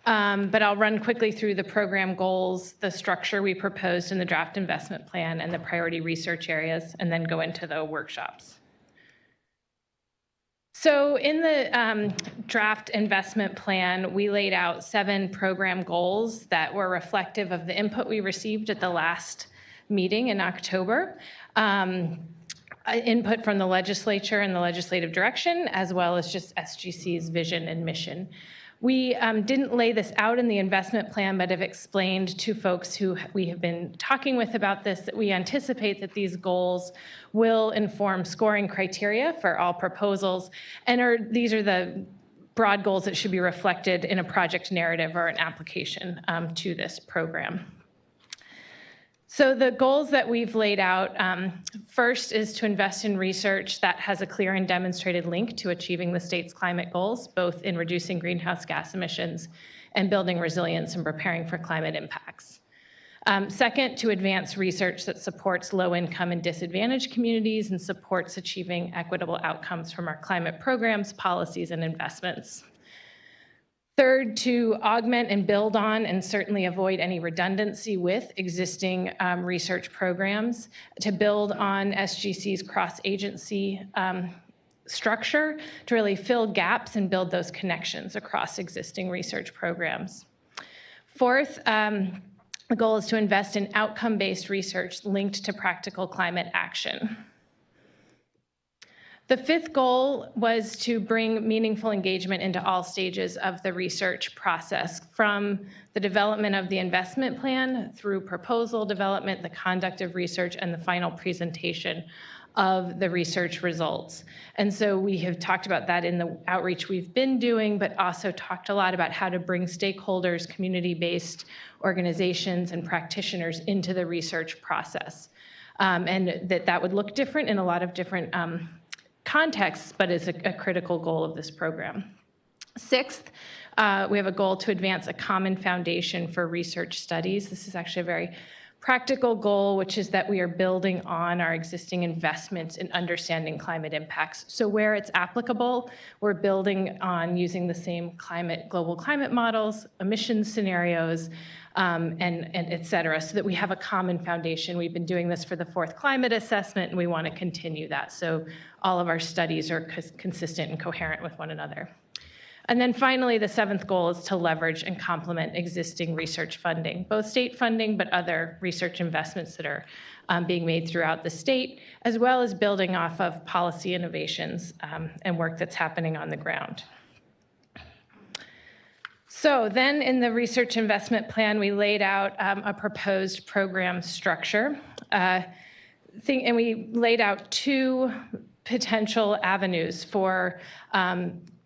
But I'll run quickly through the program goals, the structure we proposed in the draft investment plan, and the priority research areas, and then go into the workshops. So in the draft investment plan, we laid out 7 program goals that were reflective of the input we received at the last meeting in October. Input from the legislature and the legislative direction, as well as just SGC's vision and mission. We didn't lay this out in the investment plan, but have explained to folks who we have been talking with about this that we anticipate that these goals will inform scoring criteria for all proposals, and these are the broad goals that should be reflected in a project narrative or an application to this program. So the goals that we've laid out, first is to invest in research that has a clear and demonstrated link to achieving the state's climate goals, both in reducing greenhouse gas emissions and building resilience and preparing for climate impacts. Second, to advance research that supports low-income and disadvantaged communities and supports achieving equitable outcomes from our climate programs, policies, and investments. Third, to augment and build on and certainly avoid any redundancy with existing research programs, to build on SGC's cross-agency structure to really fill gaps and build those connections across existing research programs. Fourth, the goal is to invest in outcome-based research linked to practical climate action. The fifth goal was to bring meaningful engagement into all stages of the research process, from the development of the investment plan through proposal development, the conduct of research, and the final presentation of the research results. And so we have talked about that in the outreach we've been doing, but also talked a lot about how to bring stakeholders, community-based organizations, and practitioners into the research process. And that would look different in a lot of different contexts, but is a critical goal of this program. Sixth, we have a goal to advance a common foundation for research studies. This is actually a very practical goal, which is that we are building on our existing investments in understanding climate impacts. So where it's applicable, we're building on using the same global climate models, emissions scenarios, and et cetera, so that we have a common foundation. We've been doing this for the fourth climate assessment, and we want to continue that. So all of our studies are consistent and coherent with one another. And then finally, the seventh goal is to leverage and complement existing research funding, both state funding, but other research investments that are being made throughout the state, as well as building off of policy innovations and work that's happening on the ground. So then in the research investment plan, we laid out a proposed program structure. And we laid out two potential avenues for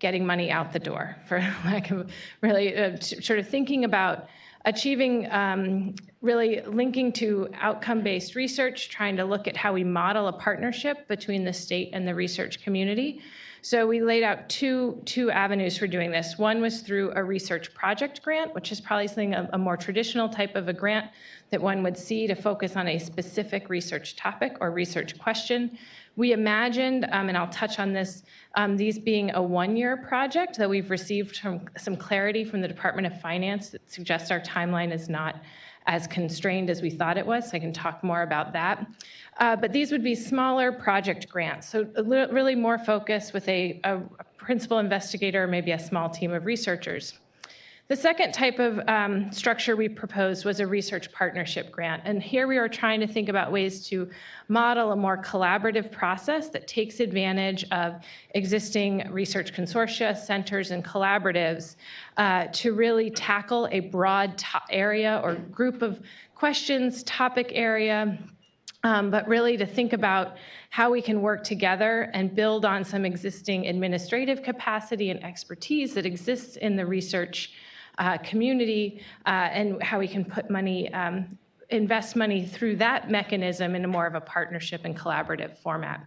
getting money out the door, for lack of really sort of thinking about achieving, really linking to outcome-based research, trying to look at how we model a partnership between the state and the research community. So we laid out two avenues for doing this. One was through a research project grant, which is probably something a more traditional type of a grant that one would see to focus on a specific research topic or research question. We imagined, and I'll touch on this, these being a one-year project that we've received some clarity from the Department of Finance that suggests our timeline is not as constrained as we thought it was, so I can talk more about that. But these would be smaller project grants, so really more focused with a principal investigator, or maybe a small team of researchers. The second type of structure we proposed was a research partnership grant. And here we are trying to think about ways to model a more collaborative process that takes advantage of existing research consortia, centers, and collaboratives to really tackle a broad area or group of questions, topic area, but really to think about how we can work together and build on some existing administrative capacity and expertise that exists in the research community, and how we can put money, invest money through that mechanism in a more of a partnership and collaborative format.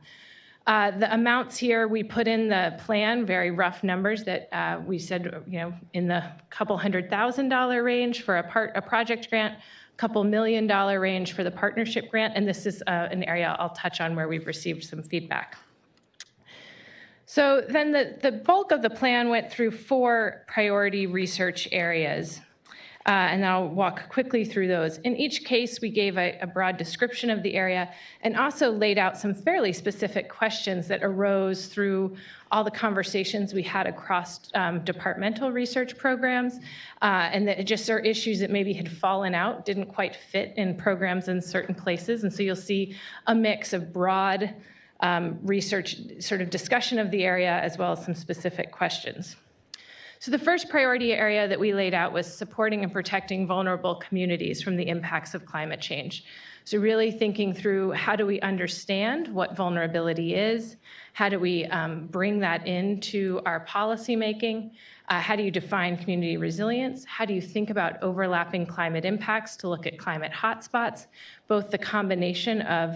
The amounts here, we put in the plan, very rough numbers that we said, in the couple $100,000 range for a project grant, couple $1 million range for the partnership grant, and this is an area I'll touch on where we've received some feedback. So then the bulk of the plan went through 4 priority research areas, and I'll walk quickly through those. In each case, we gave a broad description of the area and also laid out some fairly specific questions that arose through all the conversations we had across departmental research programs, and that just are issues that maybe had fallen out, didn't quite fit in programs in certain places. And so you'll see a mix of broad research sort of discussion of the area, as well as some specific questions. So the first priority area that we laid out was supporting and protecting vulnerable communities from the impacts of climate change. So really thinking through, how do we understand what vulnerability is? How do we bring that into our policy making? How do you define community resilience? How do you think about overlapping climate impacts to look at climate hotspots, both the combination of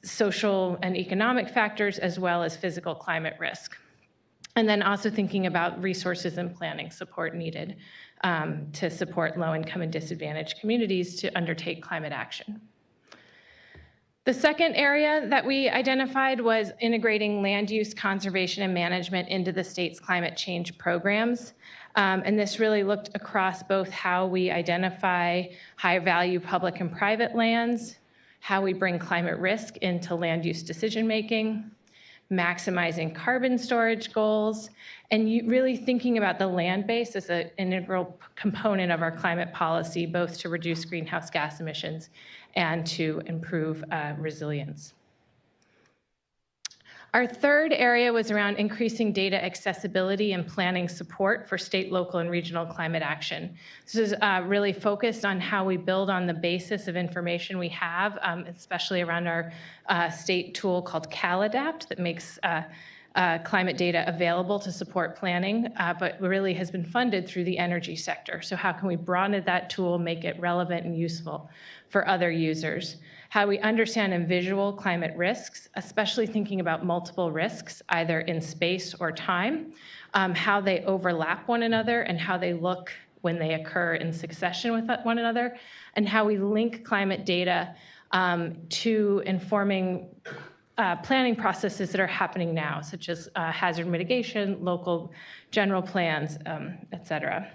social and economic factors, as well as physical climate risk? And then also thinking about resources and planning support needed to support low-income and disadvantaged communities to undertake climate action. The second area that we identified was integrating land use, conservation, and management into the state's climate change programs. And this really looked across both how we identify high-value public and private lands, how we bring climate risk into land use decision-making, maximizing carbon storage goals, and really thinking about the land base as an integral component of our climate policy, both to reduce greenhouse gas emissions and to improve resilience. Our third area was around increasing data accessibility and planning support for state, local, and regional climate action. This is really focused on how we build on the basis of information we have, especially around our state tool called CalAdapt that makes climate data available to support planning, but really has been funded through the energy sector. So how can we broaden that tool, make it relevant and useful for other users? How we understand and visual climate risks, especially thinking about multiple risks, either in space or time, how they overlap one another and how they look when they occur in succession with one another, and how we link climate data to informing planning processes that are happening now, such as hazard mitigation, local general plans, et cetera.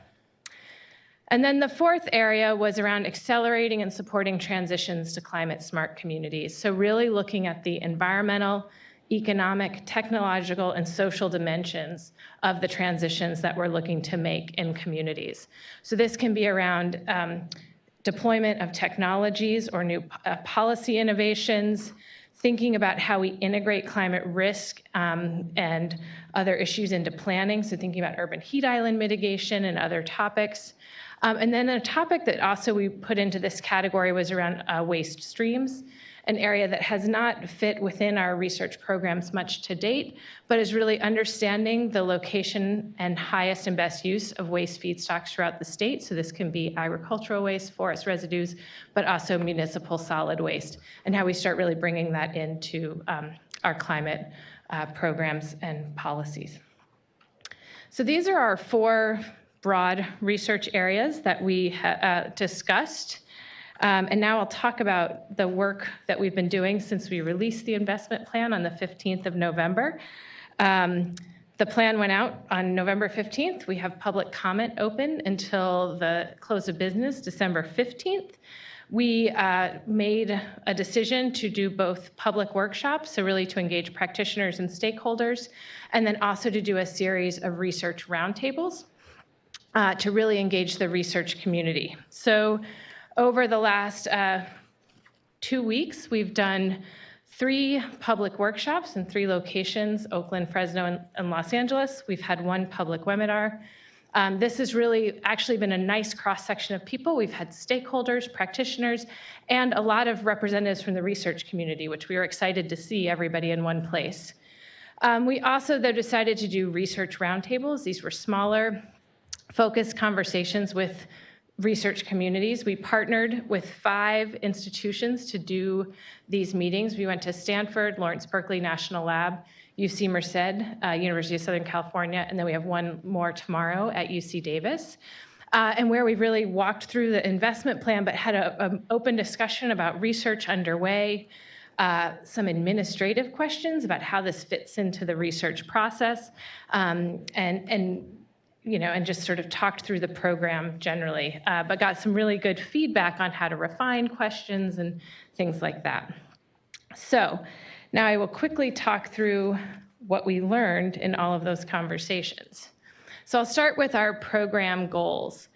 And then the fourth area was around accelerating and supporting transitions to climate smart communities. So really looking at the environmental, economic, technological, and social dimensions of the transitions that we're looking to make in communities. So this can be around deployment of technologies or new policy innovations, thinking about how we integrate climate risk and other issues into planning, so thinking about urban heat island mitigation and other topics. And then a topic that also we put into this category was around waste streams, an area that has not fit within our research programs much to date, but is really understanding the location and highest and best use of waste feedstocks throughout the state. So this can be agricultural waste, forest residues, but also municipal solid waste, and how we start really bringing that into our climate programs and policies. So these are our four broad research areas that we discussed. And now I'll talk about the work that we've been doing since we released the investment plan on the 15th of November. The plan went out on November 15th. We have public comment open until the close of business, December 15th. We made a decision to do both public workshops, so really to engage practitioners and stakeholders, and then also to do a series of research roundtables to really engage the research community. So over the last 2 weeks, we've done 3 public workshops in 3 locations, Oakland, Fresno, and Los Angeles. We've had 1 public webinar. This has really actually been a nice cross-section of people. We've had stakeholders, practitioners, and a lot of representatives from the research community, which we were excited to see everybody in one place. We also, though, decided to do research roundtables. These were smaller, focused conversations with research communities. We partnered with 5 institutions to do these meetings. We went to Stanford, Lawrence Berkeley National Lab, UC Merced, University of Southern California, and then we have 1 more tomorrow at UC Davis. And where we've really walked through the investment plan, but had an open discussion about research underway, some administrative questions about how this fits into the research process, and just sort of talked through the program generally, but got some really good feedback on how to refine questions and things like that. So now I will quickly talk through what we learned in all of those conversations. So I'll start with our program goals.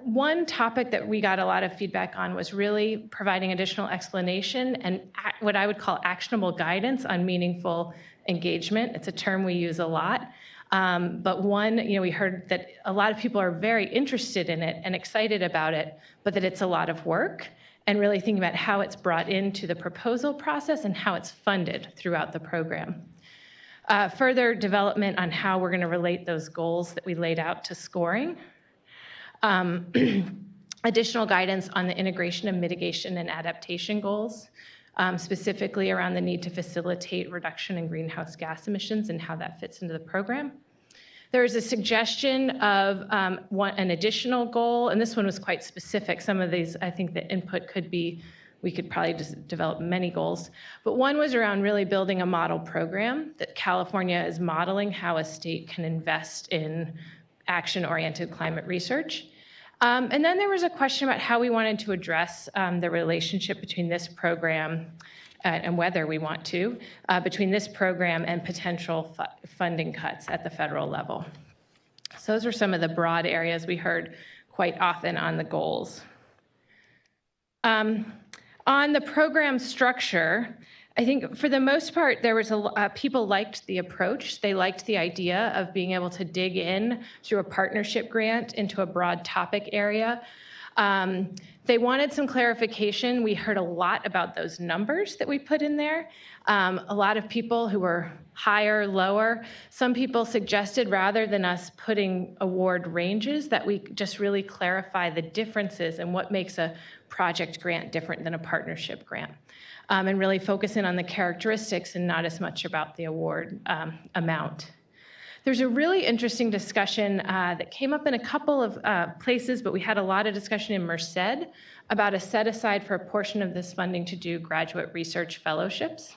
One topic that we got a lot of feedback on was really providing additional explanation and what I would call actionable guidance on meaningful engagement. It's a term we use a lot. But we heard that a lot of people are very interested in it and excited about it, but that it's a lot of work, and really thinking about how it's brought into the proposal process and how it's funded throughout the program. Further development on how we're going to relate those goals that we laid out to scoring. Additional guidance on the integration of mitigation and adaptation goals. specifically around the need to facilitate reduction in greenhouse gas emissions and how that fits into the program. There is a suggestion of an additional goal, and this one was quite specific. Some of these, I think the input could be, we could probably just develop many goals, but one was around really building a model program that California is modeling how a state can invest in action-oriented climate research. And then there was a question about how we wanted to address the relationship between this program and whether we want to, between this program and potential funding cuts at the federal level. So those are some of the broad areas we heard quite often on the goals. On the program structure, I think for the most part, there was people liked the approach. They liked the idea of being able to dig in through a partnership grant into a broad topic area. They wanted some clarification. We heard a lot about those numbers that we put in there. A lot of people who were higher, lower. Some people suggested rather than us putting award ranges that we just really clarify the differences and what makes a project grant different than a partnership grant. And really focus in on the characteristics and not as much about the award amount. There's a really interesting discussion that came up in a couple of places, but we had a lot of discussion in Merced about a set aside for a portion of this funding to do graduate research fellowships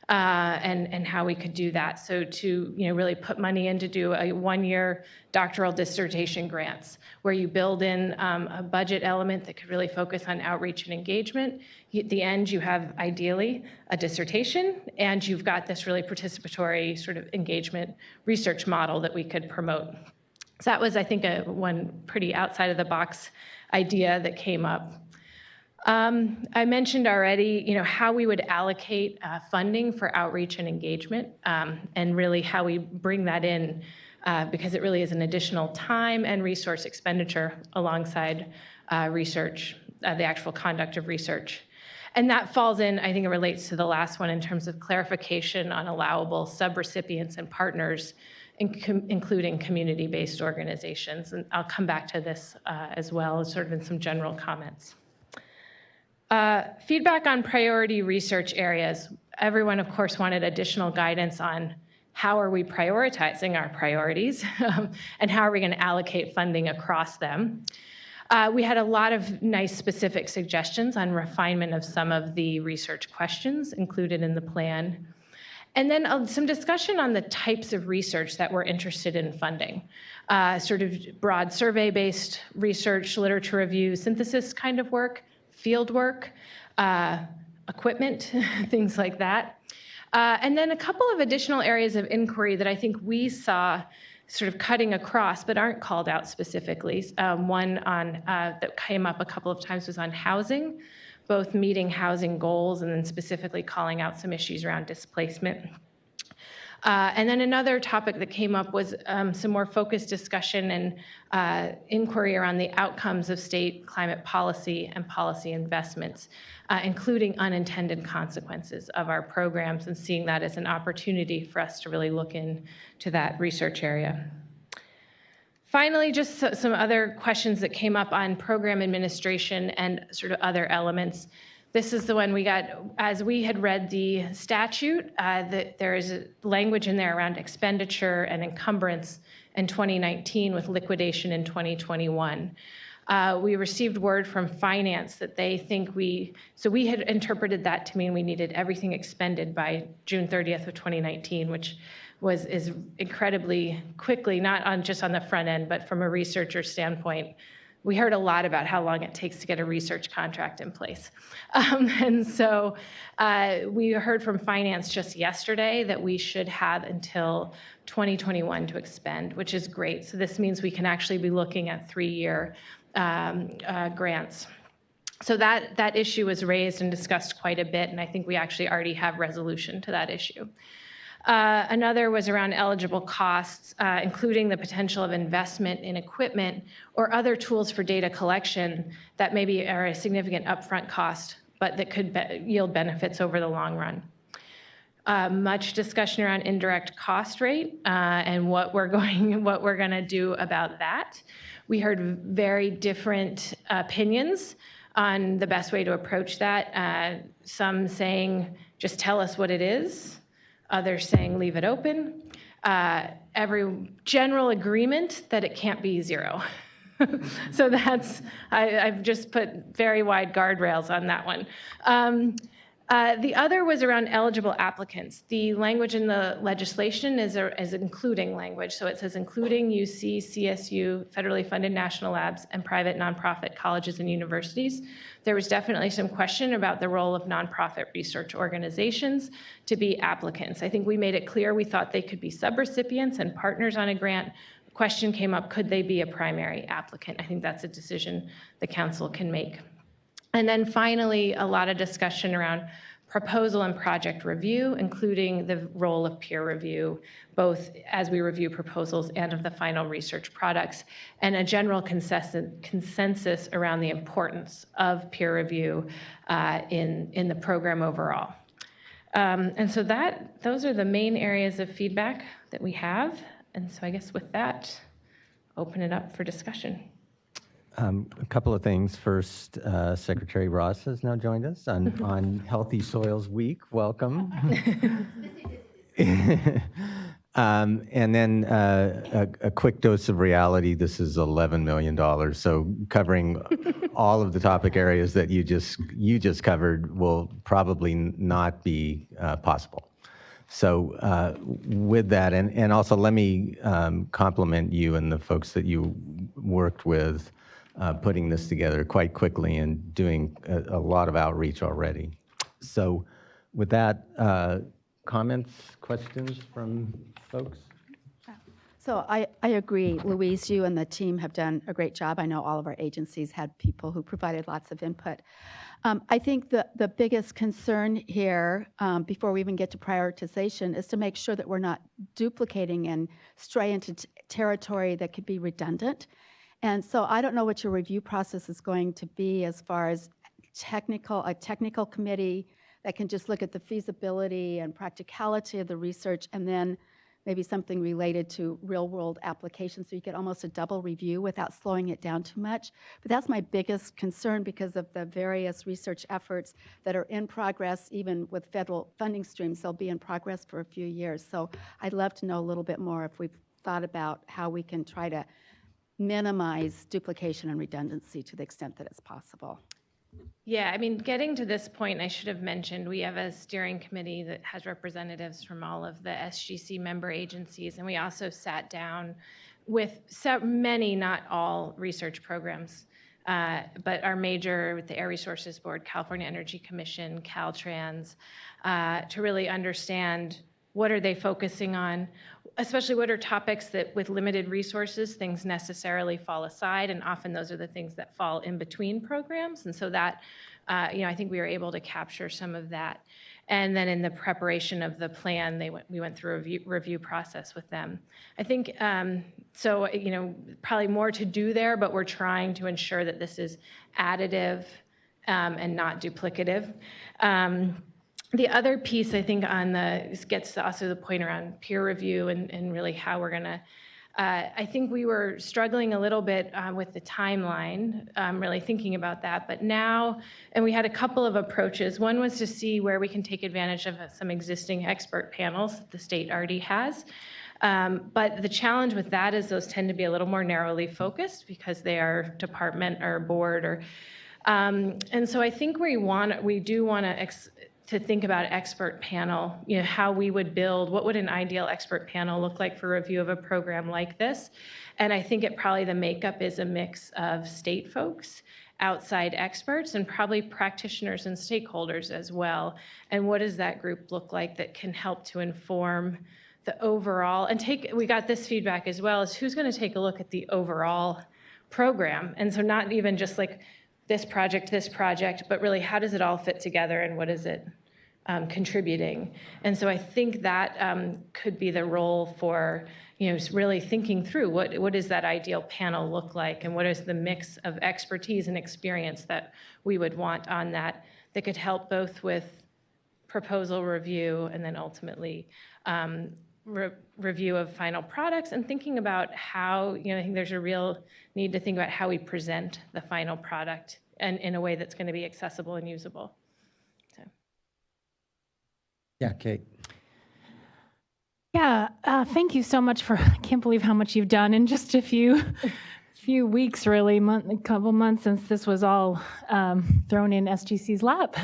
and how we could do that. So to really put money in to do a one-year doctoral dissertation grants where you build in a budget element that could really focus on outreach and engagement. At the end, you have ideally a dissertation, and you've got this really participatory sort of engagement research model that we could promote. So that was, I think, one pretty outside of the box idea that came up. I mentioned already, how we would allocate funding for outreach and engagement, and really how we bring that in, because it really is an additional time and resource expenditure alongside research, the actual conduct of research. And that falls in, I think it relates to the last one in terms of clarification on allowable subrecipients and partners, including community-based organizations. And I'll come back to this as well, sort of in some general comments. Feedback on priority research areas. Everyone, of course, wanted additional guidance on how are we prioritizing our priorities and how are we going to allocate funding across them. We had a lot of nice specific suggestions on refinement of some of the research questions included in the plan. And then some discussion on the types of research that we're interested in funding. Sort of broad survey-based research, literature review, synthesis kind of work, field work, equipment, things like that. And then a couple of additional areas of inquiry that I think we saw sort of cutting across, but aren't called out specifically. One on that came up a couple of times was on housing, both meeting housing goals and then specifically calling out some issues around displacement. And then another topic that came up was some more focused discussion and inquiry around the outcomes of state climate policy and policy investments, including unintended consequences of our programs, and seeing that as an opportunity for us to really look into that research area. Finally, just some other questions that came up on program administration and sort of other elements. This is the one we got, as we had read the statute, that there is a language in there around expenditure and encumbrance in 2019 with liquidation in 2021. We received word from finance that they think so we had interpreted that to mean we needed everything expended by June 30th of 2019, which is incredibly quickly, not just on the front end, but from a researcher standpoint. We heard a lot about how long it takes to get a research contract in place. And so we heard from finance just yesterday that we should have until 2021 to expend, which is great. So this means we can actually be looking at 3-year grants. So that issue was raised and discussed quite a bit, and I think we actually already have resolution to that issue. Another was around eligible costs, including the potential of investment in equipment or other tools for data collection that maybe are a significant upfront cost, but that could yield benefits over the long run. Much discussion around indirect cost rate and what we're going to do about that. We heard very different opinions on the best way to approach that. Some saying, just tell us what it is. Others saying, leave it open. Every general agreement that it can't be 0. So that's, I've just put very wide guardrails on that one. The other was around eligible applicants. The language in the legislation is including language. So it says including UC, CSU, federally funded national labs, and private nonprofit colleges and universities. There was definitely some question about the role of nonprofit research organizations to be applicants. I think we made it clear we thought they could be subrecipients and partners on a grant. Question came up, could they be a primary applicant? I think that's a decision the council can make. And then finally, a lot of discussion around proposal and project review, including the role of peer review, both as we review proposals and of the final research products, and a general consensus around the importance of peer review in the program overall. And so those are the main areas of feedback that we have. And so I guess with that, open it up for discussion. A couple of things. First, Secretary Ross has now joined us on Healthy Soils Week. Welcome. And then a quick dose of reality. This is $11 million, so covering all of the topic areas that you just covered will probably not be possible. So with that, and also let me compliment you and the folks that you worked with putting this together quite quickly and doing a lot of outreach already. So with that, comments, questions from folks? So I agree, Louise, you and the team have done a great job. I know all of our agencies had people who provided lots of input. I think the biggest concern here, before we even get to prioritization, is to make sure that we're not duplicating and stray into territory that could be redundant. And so I don't know what your review process is going to be as far as a technical committee that can just look at the feasibility and practicality of the research, and then maybe something related to real-world applications, so you get almost a double review without slowing it down too much. But that's my biggest concern because of the various research efforts that are in progress, even with federal funding streams. They'll be in progress for a few years. So I'd love to know a little bit more if we've thought about how we can try to minimize duplication and redundancy to the extent that it's possible. Yeah, I mean, getting to this point, I should have mentioned, we have a steering committee that has representatives from all of the SGC member agencies, and we also sat down with so many, not all, research programs, but our major, with the Air Resources Board, California Energy Commission, Caltrans, to really understand what are they focusing on, especially what are topics that with limited resources, things necessarily fall aside, and often those are the things that fall in between programs. And so that, I think we were able to capture some of that. And then in the preparation of the plan, we went through a review process with them. I think, so, probably more to do there, but we're trying to ensure that this is additive and not duplicative. The other piece, I think, this gets to also the point around peer review and really how we're going to, I think we were struggling a little bit with the timeline, really thinking about that. But now, and we had a couple of approaches. One was to see where we can take advantage of some existing expert panels that the state already has. But the challenge with that is those tend to be a little more narrowly focused because they are department or board or, and so I think we do want to think about expert panel, how we would build, what would an ideal expert panel look like for review of a program like this? And I think the makeup is a mix of state folks, outside experts, and probably practitioners and stakeholders as well. And what does that group look like that can help to inform the overall, and we got this feedback as well, is who's going to take a look at the overall program? And so not even just like this project, but really how does it all fit together and what is it contributing? And so I think that could be the role for, really thinking through what does that ideal panel look like and what is the mix of expertise and experience that we would want on that could help both with proposal review and then ultimately review of final products, and thinking about how, I think there's a real need to think about how we present the final product and in a way that's going to be accessible and usable. So. Yeah, Kate. Yeah, thank you so much for, I can't believe how much you've done in just a few weeks, really, a couple months since this was all thrown in SGC's lap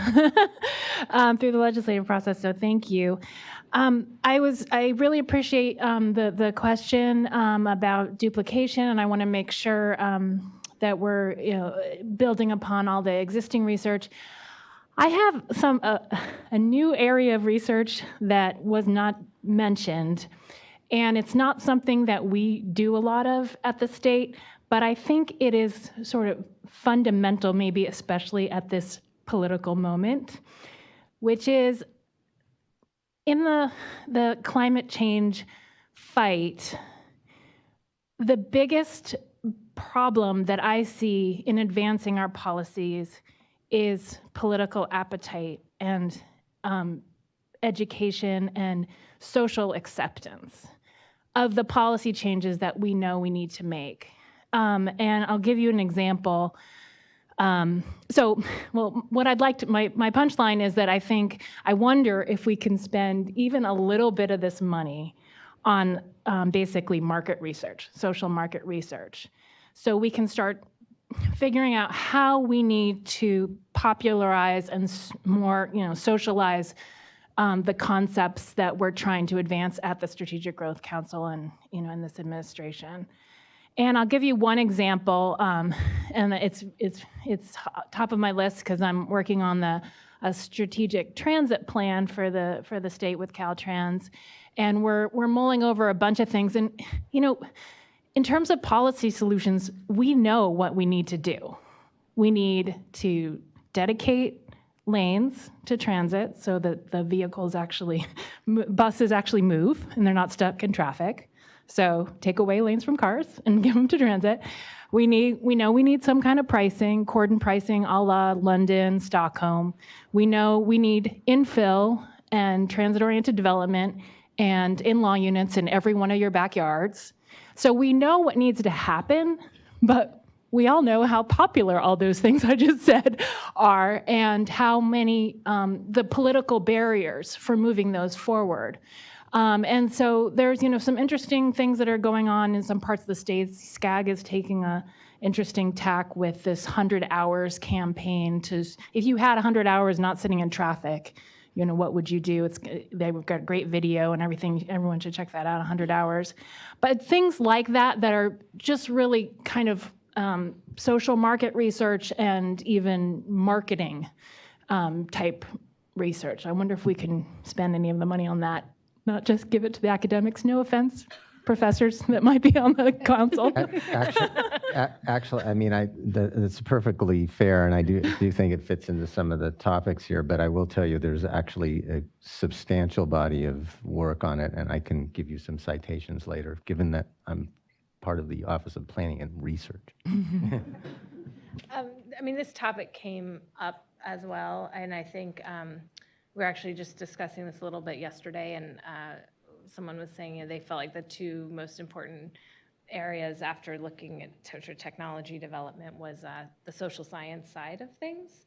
through the legislative process, so thank you. I really appreciate the question about duplication, and I want to make sure that we're building upon all the existing research. I have a new area of research that was not mentioned, and it's not something that we do a lot of at the state, but I think it is sort of fundamental, maybe especially at this political moment, which is in the climate change fight, the biggest problem that I see in advancing our policies is political appetite and education and social acceptance of the policy changes that we know we need to make. And I'll give you an example. What I'd like to, my punchline is that I wonder if we can spend even a little bit of this money on basically market research, social market research. So we can start figuring out how we need to popularize and more, socialize the concepts that we're trying to advance at the Strategic Growth Council and, in this administration. And I'll give you one example, and it's top of my list because I'm working on a strategic transit plan for the state with Caltrans, and we're mulling over a bunch of things. And in terms of policy solutions, we know what we need to do. We need to dedicate lanes to transit so that the vehicles buses actually move and they're not stuck in traffic. So take away lanes from cars and give them to transit. We know we need some kind of pricing, cordon pricing a la London, Stockholm. We know we need infill and transit-oriented development and in-law units in every one of your backyards. So we know what needs to happen, but we all know how popular all those things I just said are and how many the political barriers for moving those forward. And so there's, some interesting things that are going on in some parts of the state. SCAG is taking a interesting tack with this 100 hours campaign if you had 100 hours not sitting in traffic, what would you do? They've got a great video and everything. Everyone should check that out, 100 hours. But things like that are just really kind of social market research and even marketing type research. I wonder if we can spend any of the money on that, not just give it to the academics. No offense, professors that might be on the council. Actually, I mean, it's perfectly fair, and I do think it fits into some of the topics here, but I will tell you there's actually a substantial body of work on it, and I can give you some citations later, given that I'm part of the Office of Planning and Research. This topic came up as well, and I think we were actually just discussing this a little bit yesterday, and someone was saying they felt like the two most important areas after looking at technology development was the social science side of things.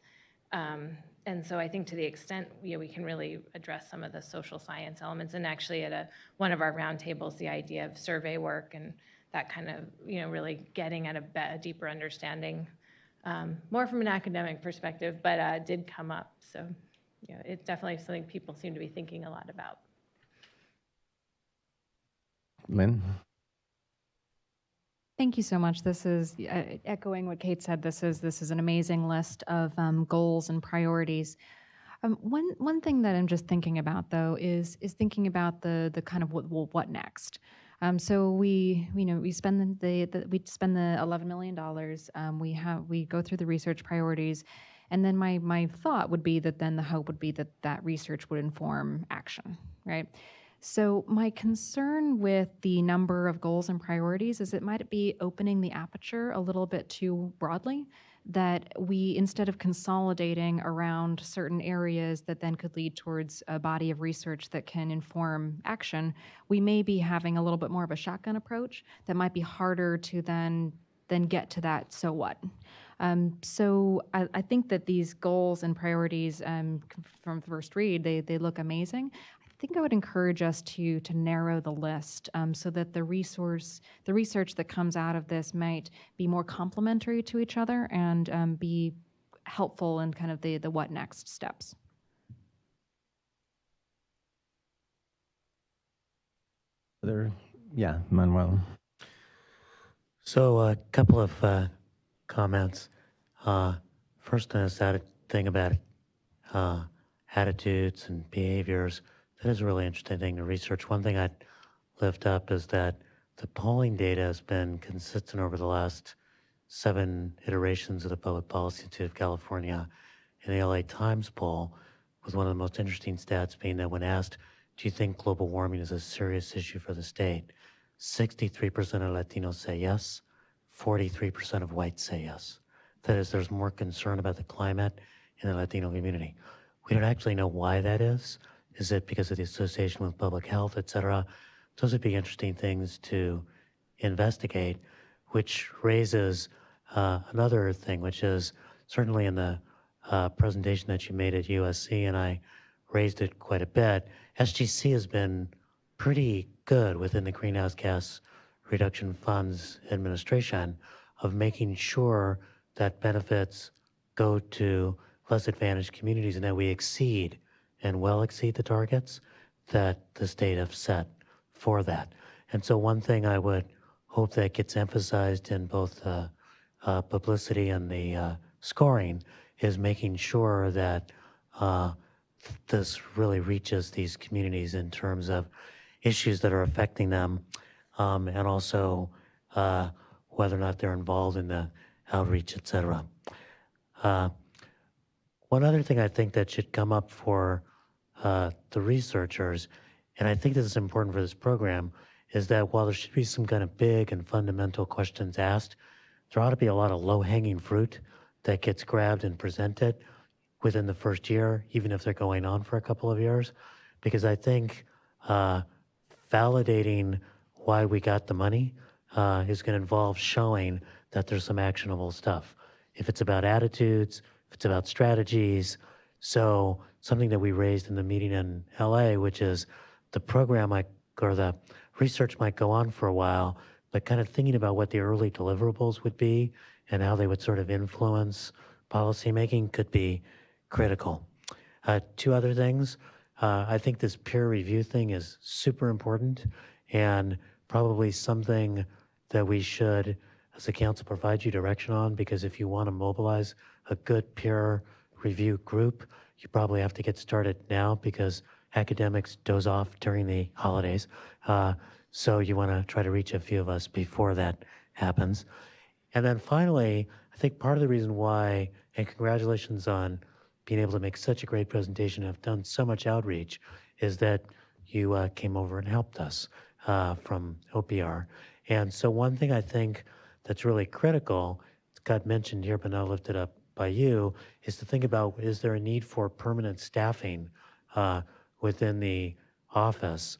And so I think to the extent we can really address some of the social science elements, and actually at one of our roundtables, the idea of survey work and that kind of, really getting at a deeper understanding, more from an academic perspective, but did come up. So, it's definitely something people seem to be thinking a lot about. Lynn? Thank you so much. This is, echoing what Kate said, this is an amazing list of goals and priorities. One thing that I'm just thinking about, though, is thinking about the kind of what next. So we spend the $11 million. We go through the research priorities, and then my thought would be that then the hope would be that research would inform action, right? So my concern with the number of goals and priorities is it might be opening the aperture a little bit too broadly, that we, instead of consolidating around certain areas that then could lead towards a body of research that can inform action, we may be having a little bit more of a shotgun approach that might be harder to then get to that so what. So I think that these goals and priorities from first read, they look amazing. I think I would encourage us to narrow the list so that the research that comes out of this might be more complementary to each other and be helpful in kind of the what next steps. Yeah, Manuel. So a couple of comments. First, on this thing about attitudes and behaviors, that is a really interesting thing to research. One thing I'd lift up is that the polling data has been consistent over the last 7 iterations of the Public Policy Institute of California and the LA Times poll, with one of the most interesting stats being that when asked, do you think global warming is a serious issue for the state, 63% of Latinos say yes, 43% of whites say yes. That is, there's more concern about the climate in the Latino community. We don't actually know why that is. Is it because of the association with public health, et cetera? Those would be interesting things to investigate, which raises another thing, which is certainly in the presentation that you made at USC, and I raised it quite a bit. SGC has been pretty good within the Greenhouse Gas Reduction Funds Administration of making sure that benefits go to less advantaged communities and that we exceed and well exceed the targets that the state have set for that. And so one thing I would hope that gets emphasized in both the publicity and the scoring is making sure that this really reaches these communities in terms of issues that are affecting them, and also whether or not they're involved in the outreach, et cetera. One other thing I think that should come up for the researchers, and I think this is important for this program, is that while there should be some kind of big and fundamental questions asked, there ought to be a lot of low-hanging fruit that gets grabbed and presented within the first year, even if they're going on for a couple of years, because I think validating why we got the money is going to involve showing that there's some actionable stuff. If it's about attitudes, if it's about strategies. So something that we raised in the meeting in LA, which is the program or the research might go on for a while, but kind of thinking about what the early deliverables would be and how they would sort of influence policymaking could be critical. 2 other things. I think this peer review thing is super important and probably something that we should, as a council, provide you direction on, because if you want to mobilize a good peer review group, you probably have to get started now because academics doze off during the holidays. So you want to try to reach a few of us before that happens. And then finally, I think part of the reason why, and congratulations on being able to make such a great presentation and have done so much outreach, is that you came over and helped us from OPR. And so one thing I think that's really critical, it's got mentioned here but not lifted up by you, is to think about, is there a need for permanent staffing within the office?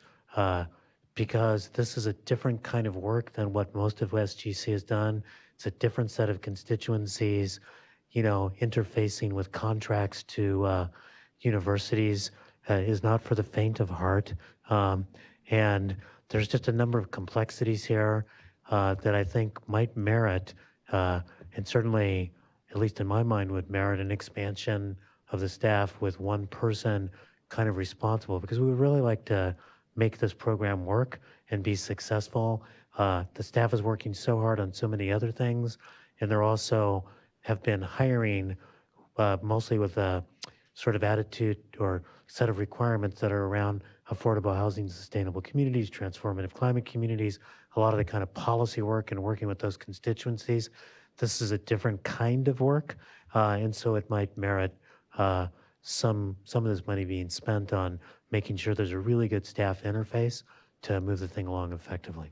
Because this is a different kind of work than what most of SGC has done. It's a different set of constituencies, interfacing with contracts to universities is not for the faint of heart. And there's just a number of complexities here that I think might merit, and certainly, at least in my mind, would merit an expansion of the staff with one person kind of responsible, because we would really like to make this program work and be successful. The staff is working so hard on so many other things, and they're also have been hiring mostly with a sort of attitude or set of requirements that are around affordable housing, sustainable communities, transformative climate communities, a lot of the kind of policy work and working with those constituencies. This is a different kind of work, and so it might merit some of this money being spent on making sure there's a really good staff interface to move the thing along effectively.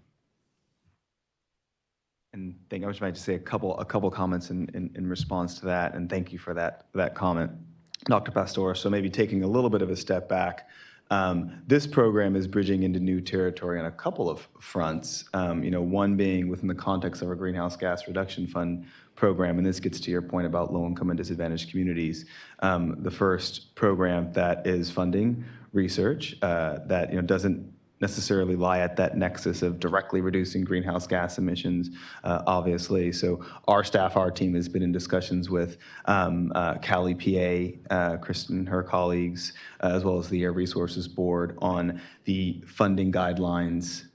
And I just might just say a couple comments in response to that, and thank you for that comment, Dr. Pastor. So maybe taking a little bit of a step back, This program is bridging into new territory on a couple of fronts. One being within the context of our Greenhouse Gas Reduction Fund program, and this gets to your point about low-income and disadvantaged communities. The first program that is funding research that doesn't necessarily lie at that nexus of directly reducing greenhouse gas emissions, obviously. So our staff, our team has been in discussions with Cali PA, Kristen and her colleagues, as well as the Air Resources Board on the funding guidelines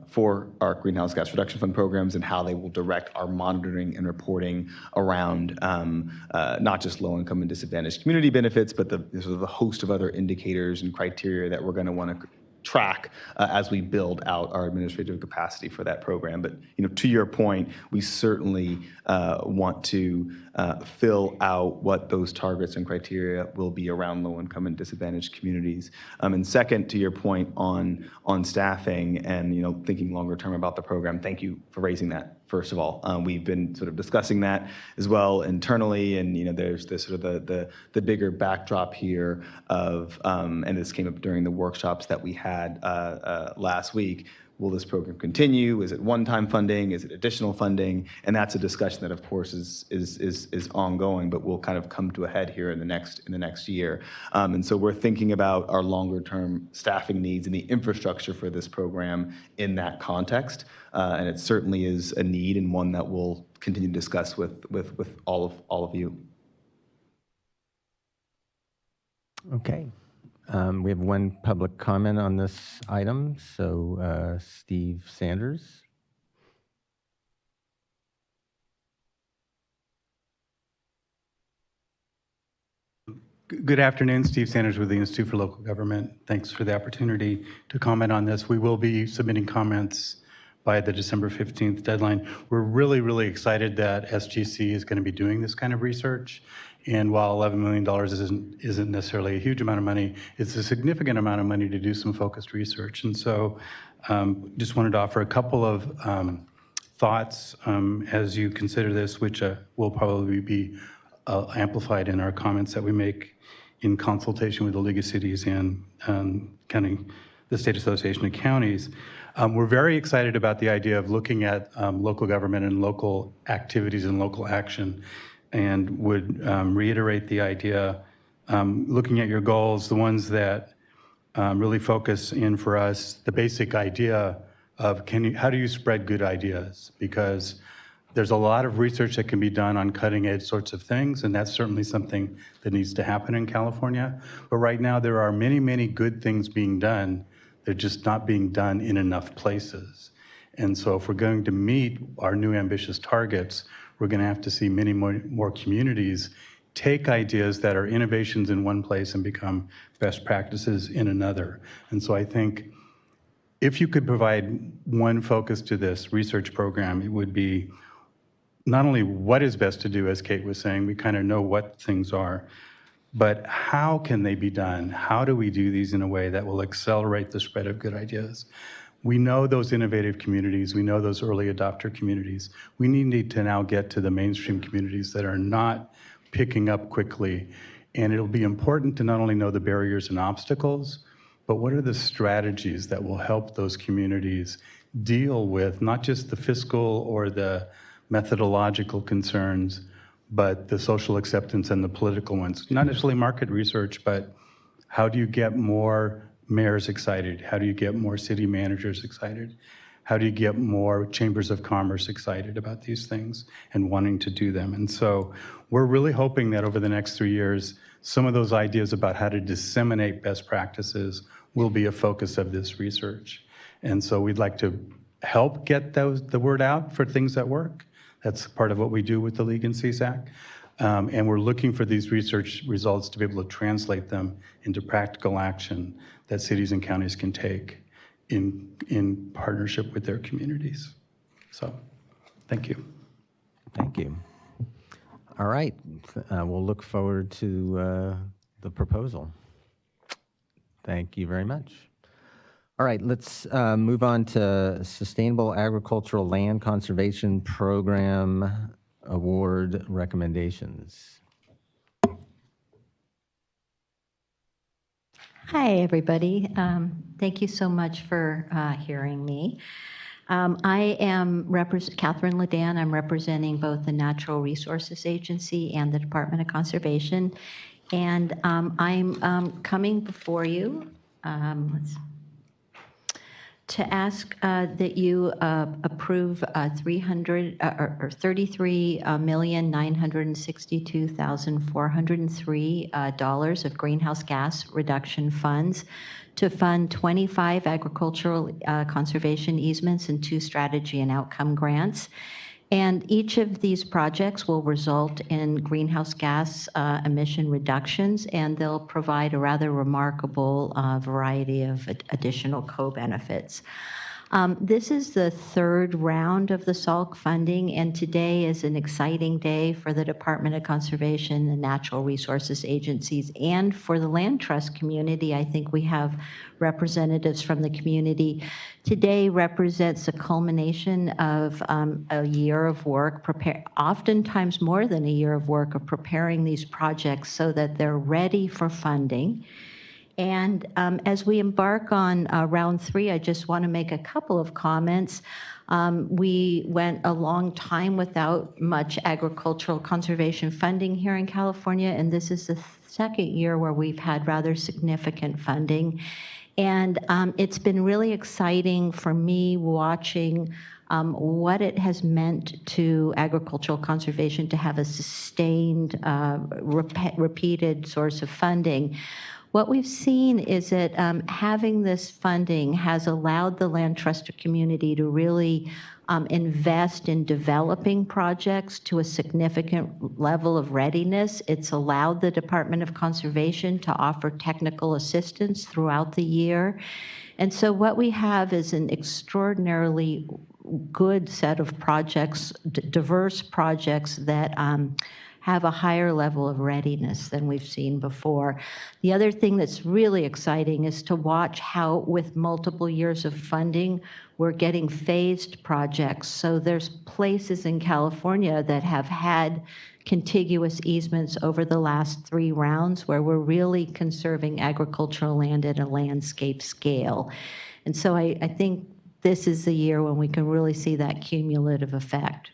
for our greenhouse gas reduction fund programs and how they will direct our monitoring and reporting around not just low-income and disadvantaged community benefits, but the sort of the host of other indicators and criteria that we're going to want to track as we build out our administrative capacity for that program. But to your point, we certainly want to fill out what those targets and criteria will be around low-income and disadvantaged communities. And second, to your point on staffing and thinking longer term about the program, thank you for raising that. First of all, we've been sort of discussing that as well internally, and there's this sort of the bigger backdrop here of, and this came up during the workshops that we had last week. Will this program continue? Is it one-time funding? Is it additional funding? And that's a discussion that, of course, is ongoing, but will kind of come to a head here in the next year. And so we're thinking about our longer-term staffing needs and the infrastructure for this program in that context. And it certainly is a need and one that we'll continue to discuss with all of you. Okay. We have one public comment on this item. So Steve Sanders. Good afternoon, Steve Sanders with the Institute for Local Government. Thanks for the opportunity to comment on this. We will be submitting comments by the December 15th deadline. We're really, really excited that SGC is going to be doing this kind of research. And while $11 million isn't necessarily a huge amount of money, it's a significant amount of money to do some focused research. And so just wanted to offer a couple of thoughts as you consider this, which will probably be amplified in our comments that we make in consultation with the League of Cities and the State Association of Counties. We're very excited about the idea of looking at local government and local activities and local action, and would reiterate the idea, looking at your goals, the ones that really focus in for us, the basic idea of how do you spread good ideas? Because there's a lot of research that can be done on cutting edge sorts of things, and that's certainly something that needs to happen in California. But right now there are many, many good things being done. They're just not being done in enough places. And so if we're going to meet our new ambitious targets, we're going to have to see many more communities take ideas that are innovations in one place and become best practices in another. And so I think if you could provide one focus to this research program, it would be not only what is best to do, as Kate was saying, we kind of know what things are, but how can they be done? How do we do these in a way that will accelerate the spread of good ideas? We know those innovative communities. We know those early adopter communities. We need to now get to the mainstream communities that are not picking up quickly. And it'll be important to not only know the barriers and obstacles, but what are the strategies that will help those communities deal with not just the fiscal or the methodological concerns, but the social acceptance and the political ones. Not necessarily market research, but how do you get more mayors excited? How do you get more city managers excited? How do you get more chambers of commerce excited about these things and wanting to do them? And so we're really hoping that over the next 3 years, some of those ideas about how to disseminate best practices will be a focus of this research. And so we'd like to help get the word out for things that work. That's part of what we do with the League and CSAC. And we're looking for these research results to be able to translate them into practical action that cities and counties can take in partnership with their communities. So, thank you. Thank you. All right, we'll look forward to the proposal. Thank you very much. All right, let's move on to Sustainable Agricultural Land Conservation Program Award recommendations. Hi, everybody. Thank you so much for hearing me. I am Catherine Ledan. I'm representing both the Natural Resources Agency and the Department of Conservation. And I'm coming before you to ask that you approve $33,962,403 of greenhouse gas reduction funds to fund 25 agricultural conservation easements and 2 strategy and outcome grants. And each of these projects will result in greenhouse gas emission reductions, and they'll provide a rather remarkable variety of additional co-benefits. This is the 3rd round of the SALC funding, and today is an exciting day for the Department of Conservation and Natural Resources agencies and for the land trust community. I think we have representatives from the community. Today represents a culmination of a year of work, oftentimes more than a year of work of preparing these projects so that they're ready for funding. And as we embark on round 3, I just want to make a couple of comments. We went a long time without much agricultural conservation funding here in California, and this is the 2nd year where we've had rather significant funding. And it's been really exciting for me watching what it has meant to agricultural conservation to have a sustained, repeated source of funding. What we've seen is that having this funding has allowed the land trust community to really invest in developing projects to a significant level of readiness. It's allowed the Department of Conservation to offer technical assistance throughout the year. And so what we have is an extraordinarily good set of projects, diverse projects that have a higher level of readiness than we've seen before. The other thing that's really exciting is to watch how, with multiple years of funding, we're getting phased projects. So there's places in California that have had contiguous easements over the last 3 rounds where we're really conserving agricultural land at a landscape scale. And so I think this is the year when we can really see that cumulative effect.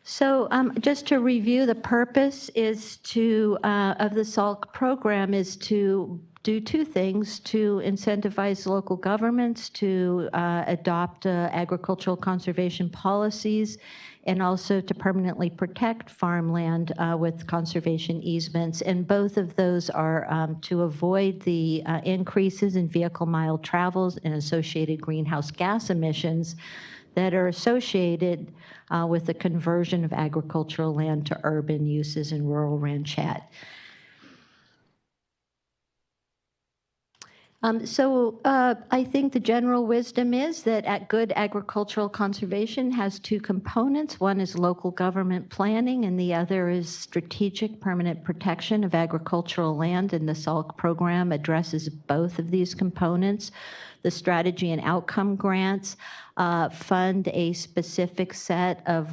So just to review, the purpose is of the SALC program is to do 2 things: to incentivize local governments to adopt agricultural conservation policies, and also to permanently protect farmland with conservation easements. And both of those are to avoid the increases in vehicle mile travels and associated greenhouse gas emissions that are associated with the conversion of agricultural land to urban uses in rural ranchette. I think the general wisdom is that good agricultural conservation has 2 components. One is local government planning, and the other is strategic permanent protection of agricultural land, and the SALC program addresses both of these components. The strategy and outcome grants fund a specific set of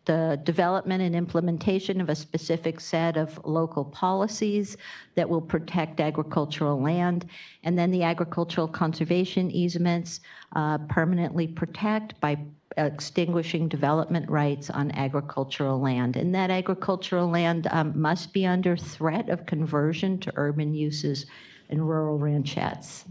the development and implementation of a specific set of local policies that will protect agricultural land. And then the agricultural conservation easements permanently protect by extinguishing development rights on agricultural land. And that agricultural land must be under threat of conversion to urban uses in rural ranchettes.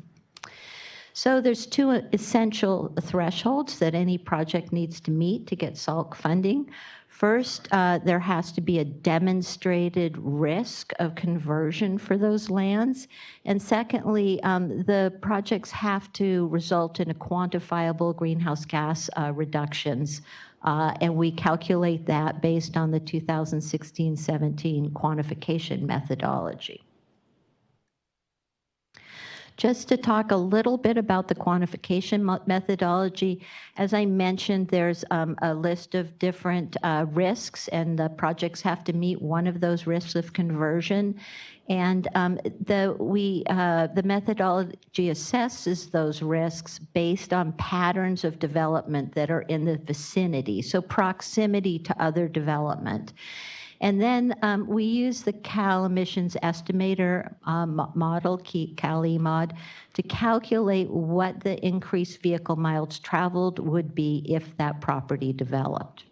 So there's 2 essential thresholds that any project needs to meet to get SALC funding. First, there has to be a demonstrated risk of conversion for those lands. And secondly, the projects have to result in a quantifiable greenhouse gas reductions. And we calculate that based on the 2016-17 quantification methodology. Just to talk a little bit about the quantification methodology, as I mentioned, there's a list of different risks, and the projects have to meet one of those risks of conversion. And the methodology assesses those risks based on patterns of development that are in the vicinity, so proximity to other development. And then we use the Cal emissions estimator model, CAL-EMOD, to calculate what the increased vehicle miles traveled would be if that property developed.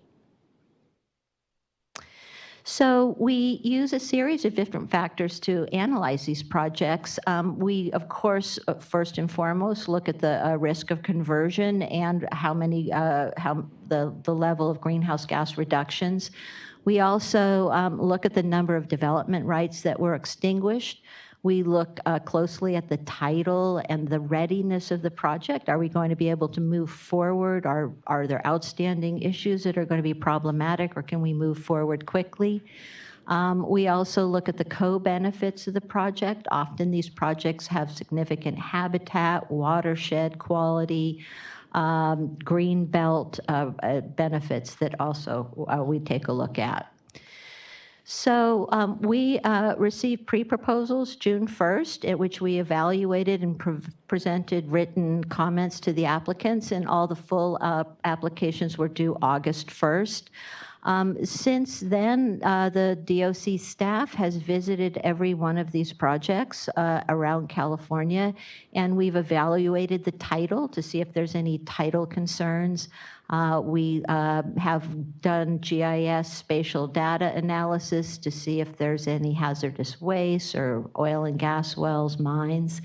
So we use a series of different factors to analyze these projects. We, of course, first and foremost, look at the risk of conversion and how the level of greenhouse gas reductions. We also look at the number of development rights that were extinguished. We look closely at the title and the readiness of the project. Are we going to be able to move forward? Are there outstanding issues that are going to be problematic, or can we move forward quickly? We also look at the co-benefits of the project. Often these projects have significant habitat, watershed quality, green belt benefits that also we take a look at. So we received pre-proposals June 1st, at which we evaluated and presented written comments to the applicants, and all the full applications were due August 1st. Since then, the DOC staff has visited every one of these projects around California, and we've evaluated the title to see if there's any title concerns. We have done GIS spatial data analysis to see if there's any hazardous waste or oil and gas wells, mines.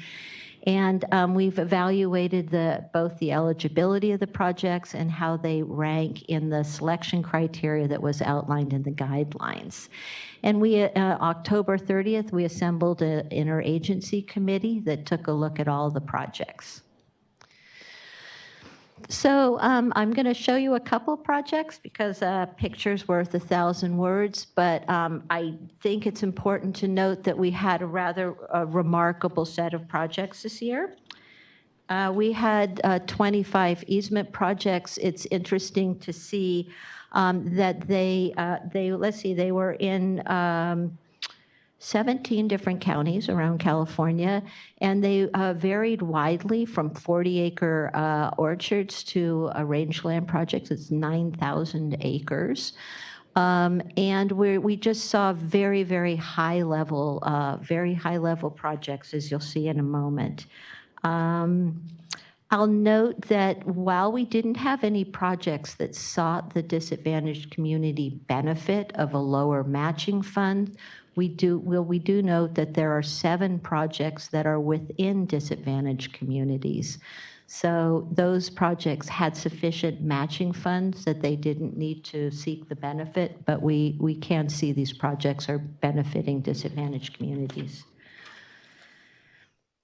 And we've evaluated both the eligibility of the projects and how they rank in the selection criteria that was outlined in the guidelines. And we, October 30th, we assembled an interagency committee that took a look at all the projects. So I'm going to show you a couple projects because a picture's worth 1,000 words, but I think it's important to note that we had a rather remarkable set of projects this year. We had 25 easement projects. It's interesting to see that they were in 17 different counties around California, and they varied widely from 40-acre orchards to rangeland projects. It's 9,000 acres. And we just saw very, very high level projects, as you'll see in a moment. I'll note that while we didn't have any projects that sought the disadvantaged community benefit of a lower matching fund, we do note that there are 7 projects that are within disadvantaged communities. So those projects had sufficient matching funds that they didn't need to seek the benefit, but we can see these projects are benefiting disadvantaged communities.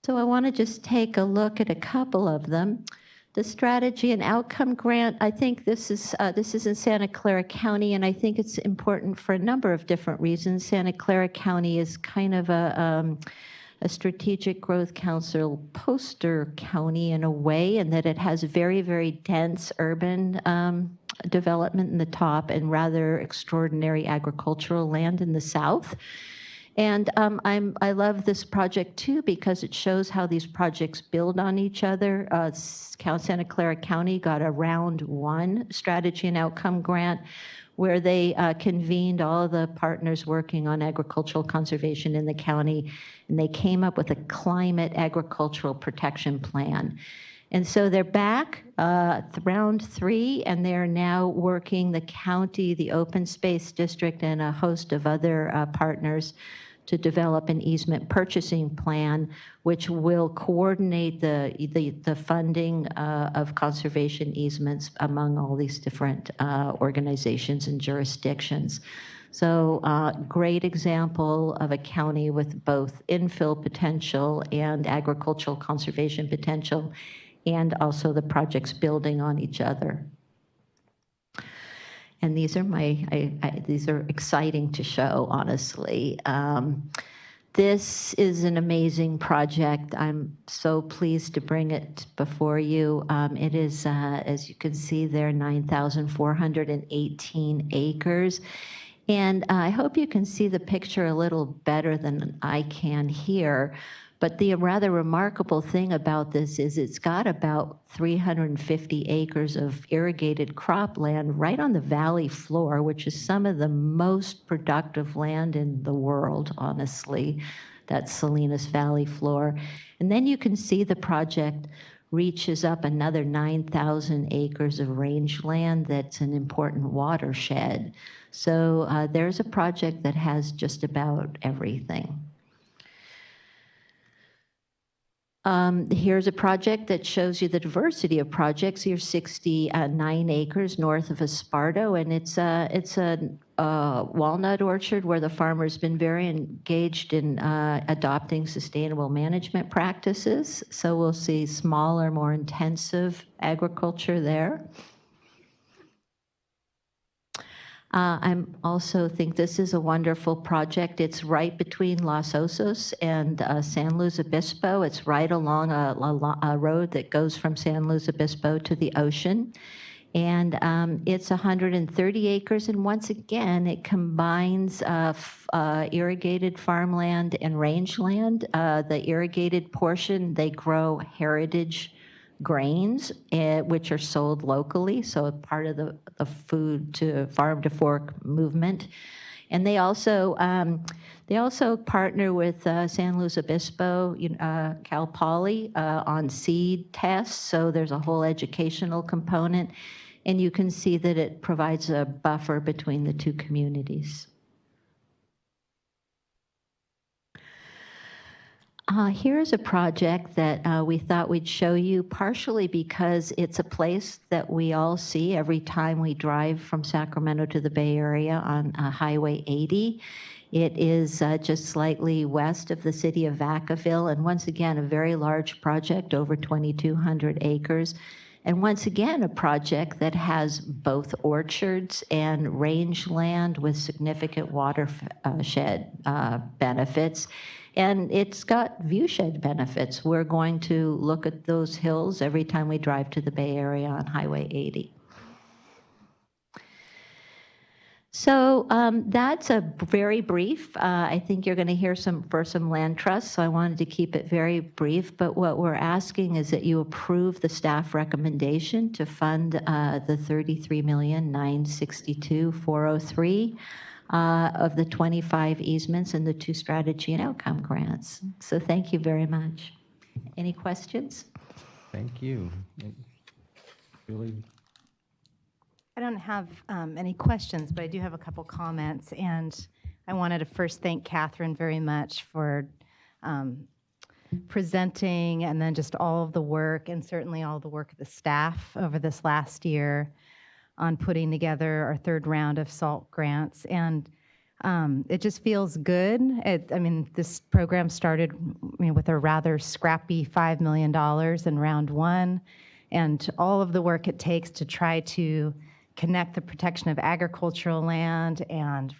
So I want to just take a look at a couple of them. The strategy and outcome grant, I think this is in Santa Clara County, and I think it's important for a number of different reasons. Santa Clara County is kind of a strategic growth council poster county in a way, in that it has very, very dense urban development in the top and rather extraordinary agricultural land in the south. And I love this project too because it shows how these projects build on each other. Santa Clara County got a round 1 strategy and outcome grant where they convened all of the partners working on agricultural conservation in the county, and they came up with a climate agricultural protection plan. And so they're back round 3, and they're now working the county, the open space district, and a host of other partners to develop an easement purchasing plan, which will coordinate the funding of conservation easements among all these different organizations and jurisdictions. So great example of a county with both infill potential and agricultural conservation potential, and also the projects building on each other. And these are these are exciting to show, honestly. This is an amazing project. I'm so pleased to bring it before you. It is, as you can see there, 9,418 acres. And I hope you can see the picture a little better than I can here. But the rather remarkable thing about this is it's got about 350 acres of irrigated cropland right on the valley floor, which is some of the most productive land in the world, honestly. That's Salinas Valley floor. And then you can see the project reaches up another 9,000 acres of rangeland that's an important watershed. So there's a project that has just about everything. Here's a project that shows you the diversity of projects. Here's 69 acres north of Esparto, and it's a walnut orchard where the farmer's been very engaged in adopting sustainable management practices. So we'll see smaller, more intensive agriculture there. I also think this is a wonderful project. It's right between Los Osos and San Luis Obispo. It's right along a road that goes from San Luis Obispo to the ocean. And it's 130 acres. And once again, it combines irrigated farmland and rangeland. The irrigated portion, they grow heritage grains, which are sold locally, so part of the food to farm to fork movement. And they also partner with San Luis Obispo, Cal Poly on seed tests. So there's a whole educational component, and you can see that it provides a buffer between the two communities. Here's a project that we thought we'd show you, partially because it's a place that we all see every time we drive from Sacramento to the Bay Area on Highway 80. It is just slightly west of the city of Vacaville, and once again, a very large project, over 2,200 acres. And once again, a project that has both orchards and rangeland with significant watershed benefits. And it's got viewshed benefits. We're going to look at those hills every time we drive to the Bay Area on Highway 80. So that's a very brief. I think you're going to hear some land trusts, so I wanted to keep it very brief. But what we're asking is that you approve the staff recommendation to fund the $33,962,403 of the 25 easements and the 2 strategy and outcome grants. So thank you very much. Any questions? Thank you. Julie? I don't have any questions, but I do have a couple comments. And I wanted to first thank Catherine very much for presenting, and then just all of the work, and certainly all the work of the staff over this last year on putting together our 3rd round of SALT grants. And it just feels good. This program started with a rather scrappy $5 million in round 1, and all of the work it takes to try to connect the protection of agricultural land and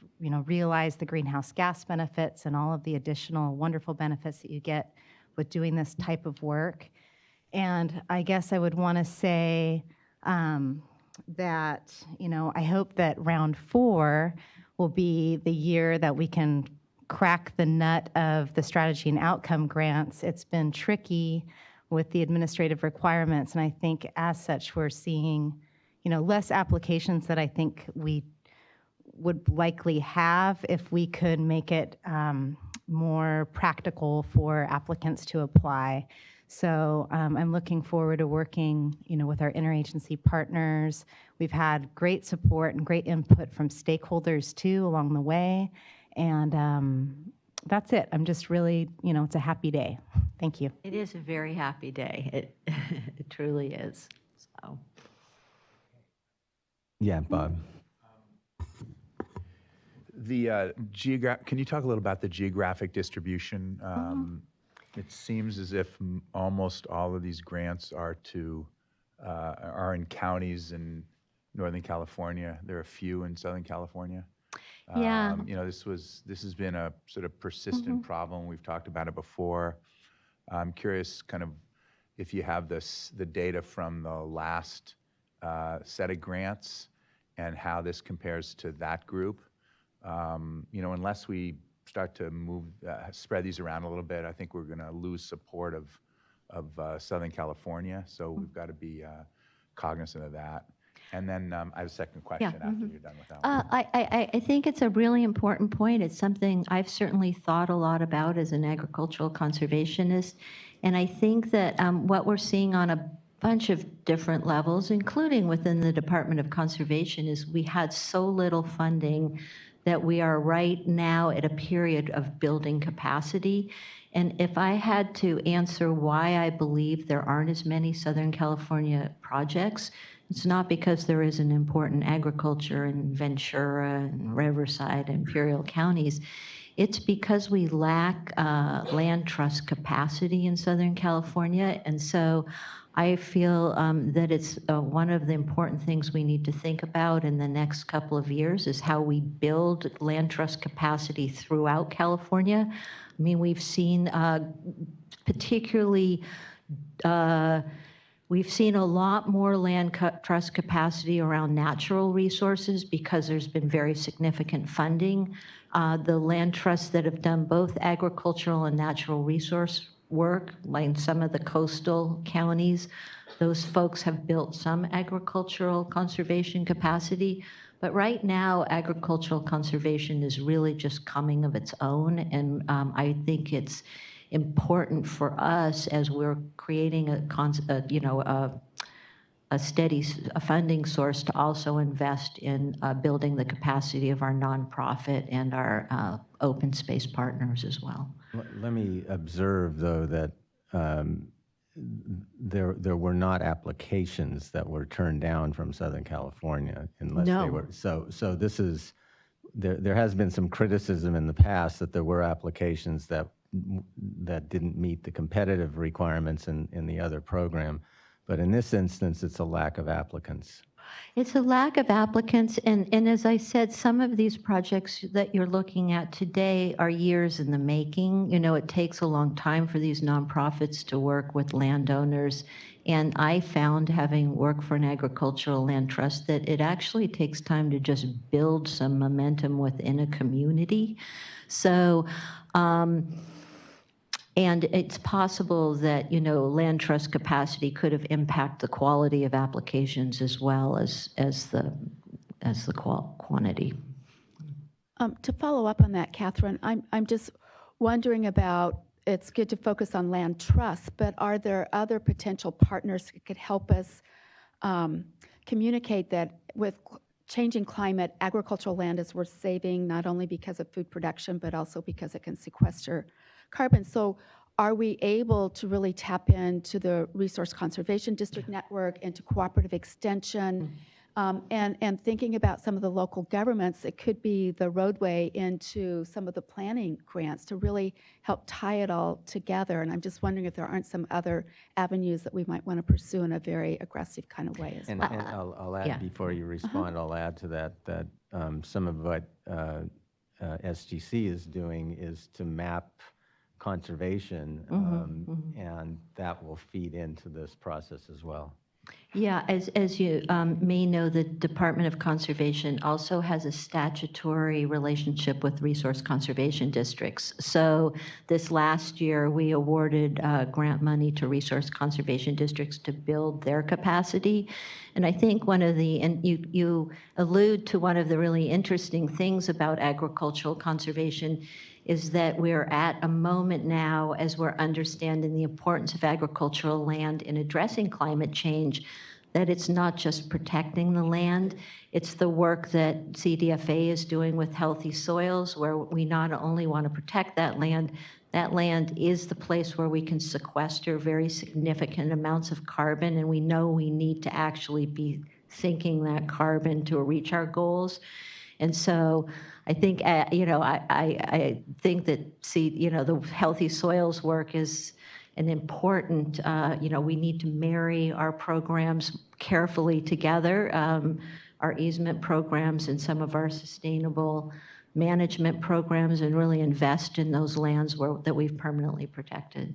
realize the greenhouse gas benefits and all of the additional wonderful benefits that you get with doing this type of work. And I guess I would want to say that I hope that round 4 will be the year that we can crack the nut of the strategy and outcome grants. It's been tricky with the administrative requirements, and I think as such we're seeing less applications that I think we would likely have if we could make it more practical for applicants to apply. So I'm looking forward to working, with our interagency partners. We've had great support and great input from stakeholders too along the way, and that's it. I'm just really, it's a happy day. Thank you. It is a very happy day. It truly is. So. Yeah, Bob. Can you talk a little about the geographic distribution? It seems as if almost all of these grants are in counties in Northern California. There are a few in Southern California. Yeah. This has been a sort of persistent problem. We've talked about it before. I'm curious kind of if you have the data from the last set of grants and how this compares to that group. Unless we start to spread these around a little bit, I think we're going to lose support of Southern California. So we've got to be cognizant of that. And then I have a second question after you're done with that one. I think it's a really important point. It's something I've certainly thought a lot about as an agricultural conservationist. And I think that what we're seeing on a bunch of different levels, including within the Department of Conservation, is we had so little funding that we are right now at a period of building capacity. And if I had to answer why I believe there aren't as many Southern California projects, it's not because there isn't important agriculture in Ventura and Riverside, Imperial counties. It's because we lack land trust capacity in Southern California. And so I feel that it's one of the important things we need to think about in the next couple of years is how we build land trust capacity throughout California. I mean, we've seen we've seen a lot more land trust capacity around natural resources because there's been very significant funding. The land trusts that have done both agricultural and natural resource work, like some of the coastal counties, those folks have built some agricultural conservation capacity. But right now, agricultural conservation is really just coming of its own. And I think it's important for us as we're creating a steady funding source to also invest in building the capacity of our nonprofit and our open space partners as well. Let me observe, though, that there were not applications that were turned down from Southern California unless they were. So this is, there has been some criticism in the past that there were applications that didn't meet the competitive requirements in the other program. But in this instance, it's a lack of applicants. It's a lack of applicants, and as I said, some of these projects that you're looking at today are years in the making. It takes a long time for these nonprofits to work with landowners, and I found, having worked for an agricultural land trust, that it actually takes time to just build some momentum within a community. So, and it's possible that, land trust capacity could have impacted the quality of applications as well as the quantity. To follow up on that, Catherine, I'm just wondering about, it's good to focus on land trusts, but are there other potential partners that could help us communicate that with changing climate, agricultural land is worth saving, not only because of food production, but also because it can sequester carbon. So are we able to really tap into the Resource Conservation District Network, into cooperative extension, and thinking about some of the local governments, it could be the roadway into some of the planning grants to really help tie it all together. And I'm just wondering if there aren't some other avenues that we might want to pursue in a very aggressive kind of way as well. And I'll add, before you respond, I'll add to that some of what SGC is doing is to map conservation, and that will feed into this process as well. Yeah, as you may know, the Department of Conservation also has a statutory relationship with resource conservation districts. So this last year, we awarded grant money to resource conservation districts to build their capacity. And I think and you allude to one of the really interesting things about agricultural conservation is that we're at a moment now, as we're understanding the importance of agricultural land in addressing climate change, that it's not just protecting the land, it's the work that CDFA is doing with healthy soils, where we not only want to protect that land is the place where we can sequester very significant amounts of carbon, and we know we need to actually be sinking that carbon to reach our goals. And so I think, I think that, the healthy soils work is an important, we need to marry our programs carefully together. our easement programs and some of our sustainable management programs and really invest in those lands that we've permanently protected.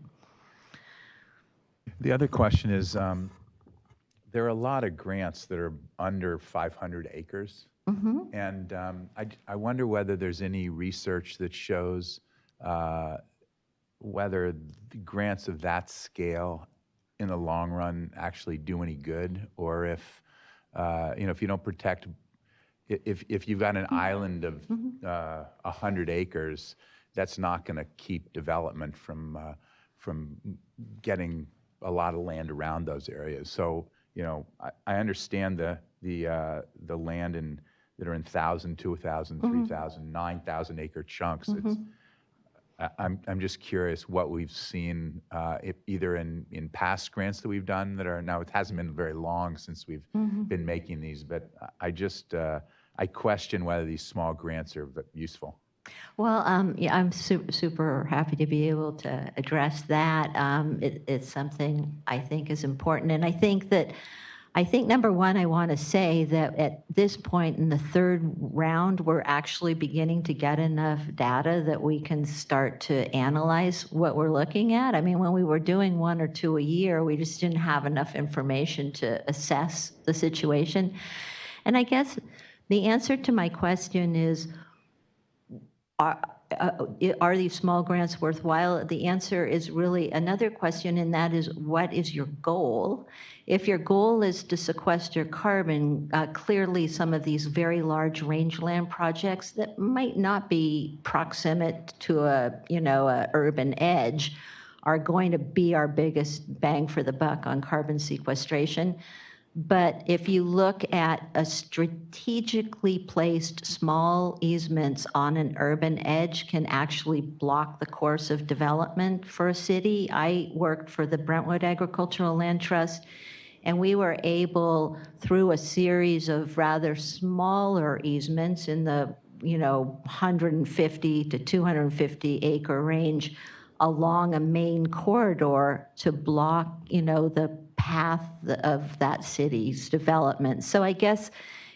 The other question is, there are a lot of grants that are under 500 acres. And I wonder whether there's any research that shows whether the grants of that scale in the long run actually do any good, or if, if you don't protect, if you've got an island of 100 acres, that's not going to keep development from getting a lot of land around those areas. So, I understand the land that are in 1,000, 2,000, 3,000, 9,000 acre chunks. I'm just curious what we've seen, either in past grants that we've done that are now, it hasn't been very long since we've been making these, but I question whether these small grants are useful. Well, yeah, I'm super happy to be able to address that. It's something I think is important. And I think number one, I want to say that at this point in the third round, we're actually beginning to get enough data that we can start to analyze what we're looking at. I mean, when we were doing 1 or 2 a year, we just didn't have enough information to assess the situation. And I guess the answer to my question is, are these small grants worthwhile? The answer is really another question, and that is, what is your goal? If your goal is to sequester carbon, clearly some of these very large rangeland projects that might not be proximate to a urban edge are going to be our biggest bang for the buck on carbon sequestration. But if you look at a strategically placed small easements on an urban edge can actually block the course of development for a city. I worked for the Brentwood Agricultural Land Trust, and we were able, through a series of rather smaller easements in the 150 to 250 acre range along a main corridor, to block the path of that city's development. So I guess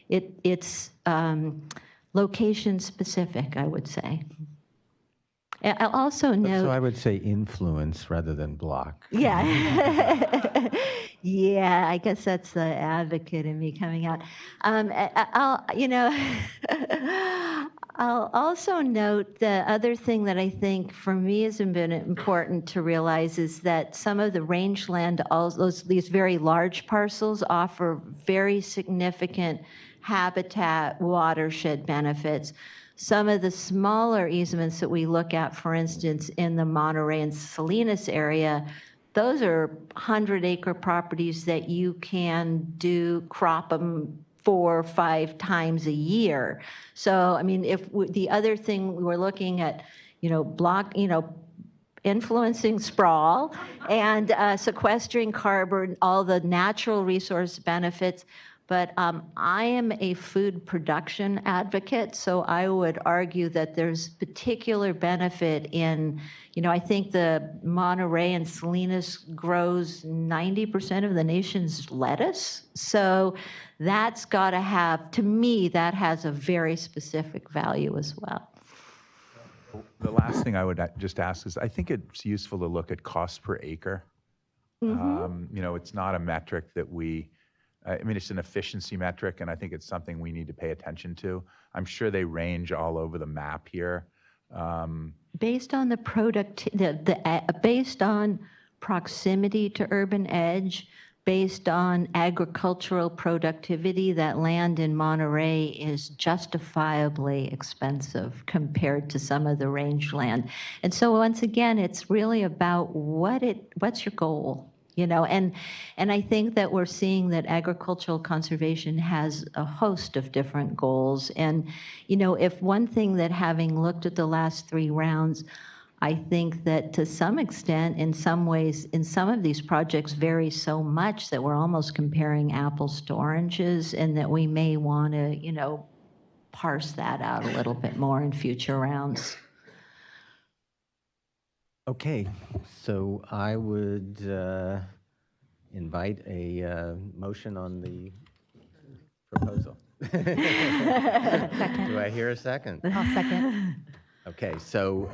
it's location specific, I would say. I'll also note. So I would say influence rather than block. Yeah. Yeah, I guess that's the advocate in me coming out. I'll also note the other thing that I think for me has been important to realize is that some of the rangeland, these very large parcels, offer very significant habitat watershed benefits. Some of the smaller easements that we look at, for instance, in the Monterey and Salinas area, those are 100-acre properties that you can crop them 4 or 5 times a year. So, I mean, the other thing we're looking at, influencing sprawl and sequestering carbon, all the natural resource benefits. But I am a food production advocate, so I would argue that there's particular benefit in, I think the Monterey and Salinas grows 90% of the nation's lettuce. So that's got to have, to me, that has a very specific value as well. The last thing I would just ask is, I think it's useful to look at cost per acre. It's not a metric that it's an efficiency metric, and I think it's something we need to pay attention to. I'm sure they range all over the map here. Based on based on proximity to urban edge, based on agricultural productivity, that land in Monterey is justifiably expensive compared to some of the rangeland. And so once again, it's really about what's your goal? And I think that we're seeing that agricultural conservation has a host of different goals. And, if one thing that, having looked at the last 3 rounds, I think that to some extent, in some ways, in some of these projects vary so much that we're almost comparing apples to oranges, and that we may want to, parse that out a little bit more in future rounds. Okay, so I would invite a motion on the proposal. Do I hear a second? I'll second. Okay, so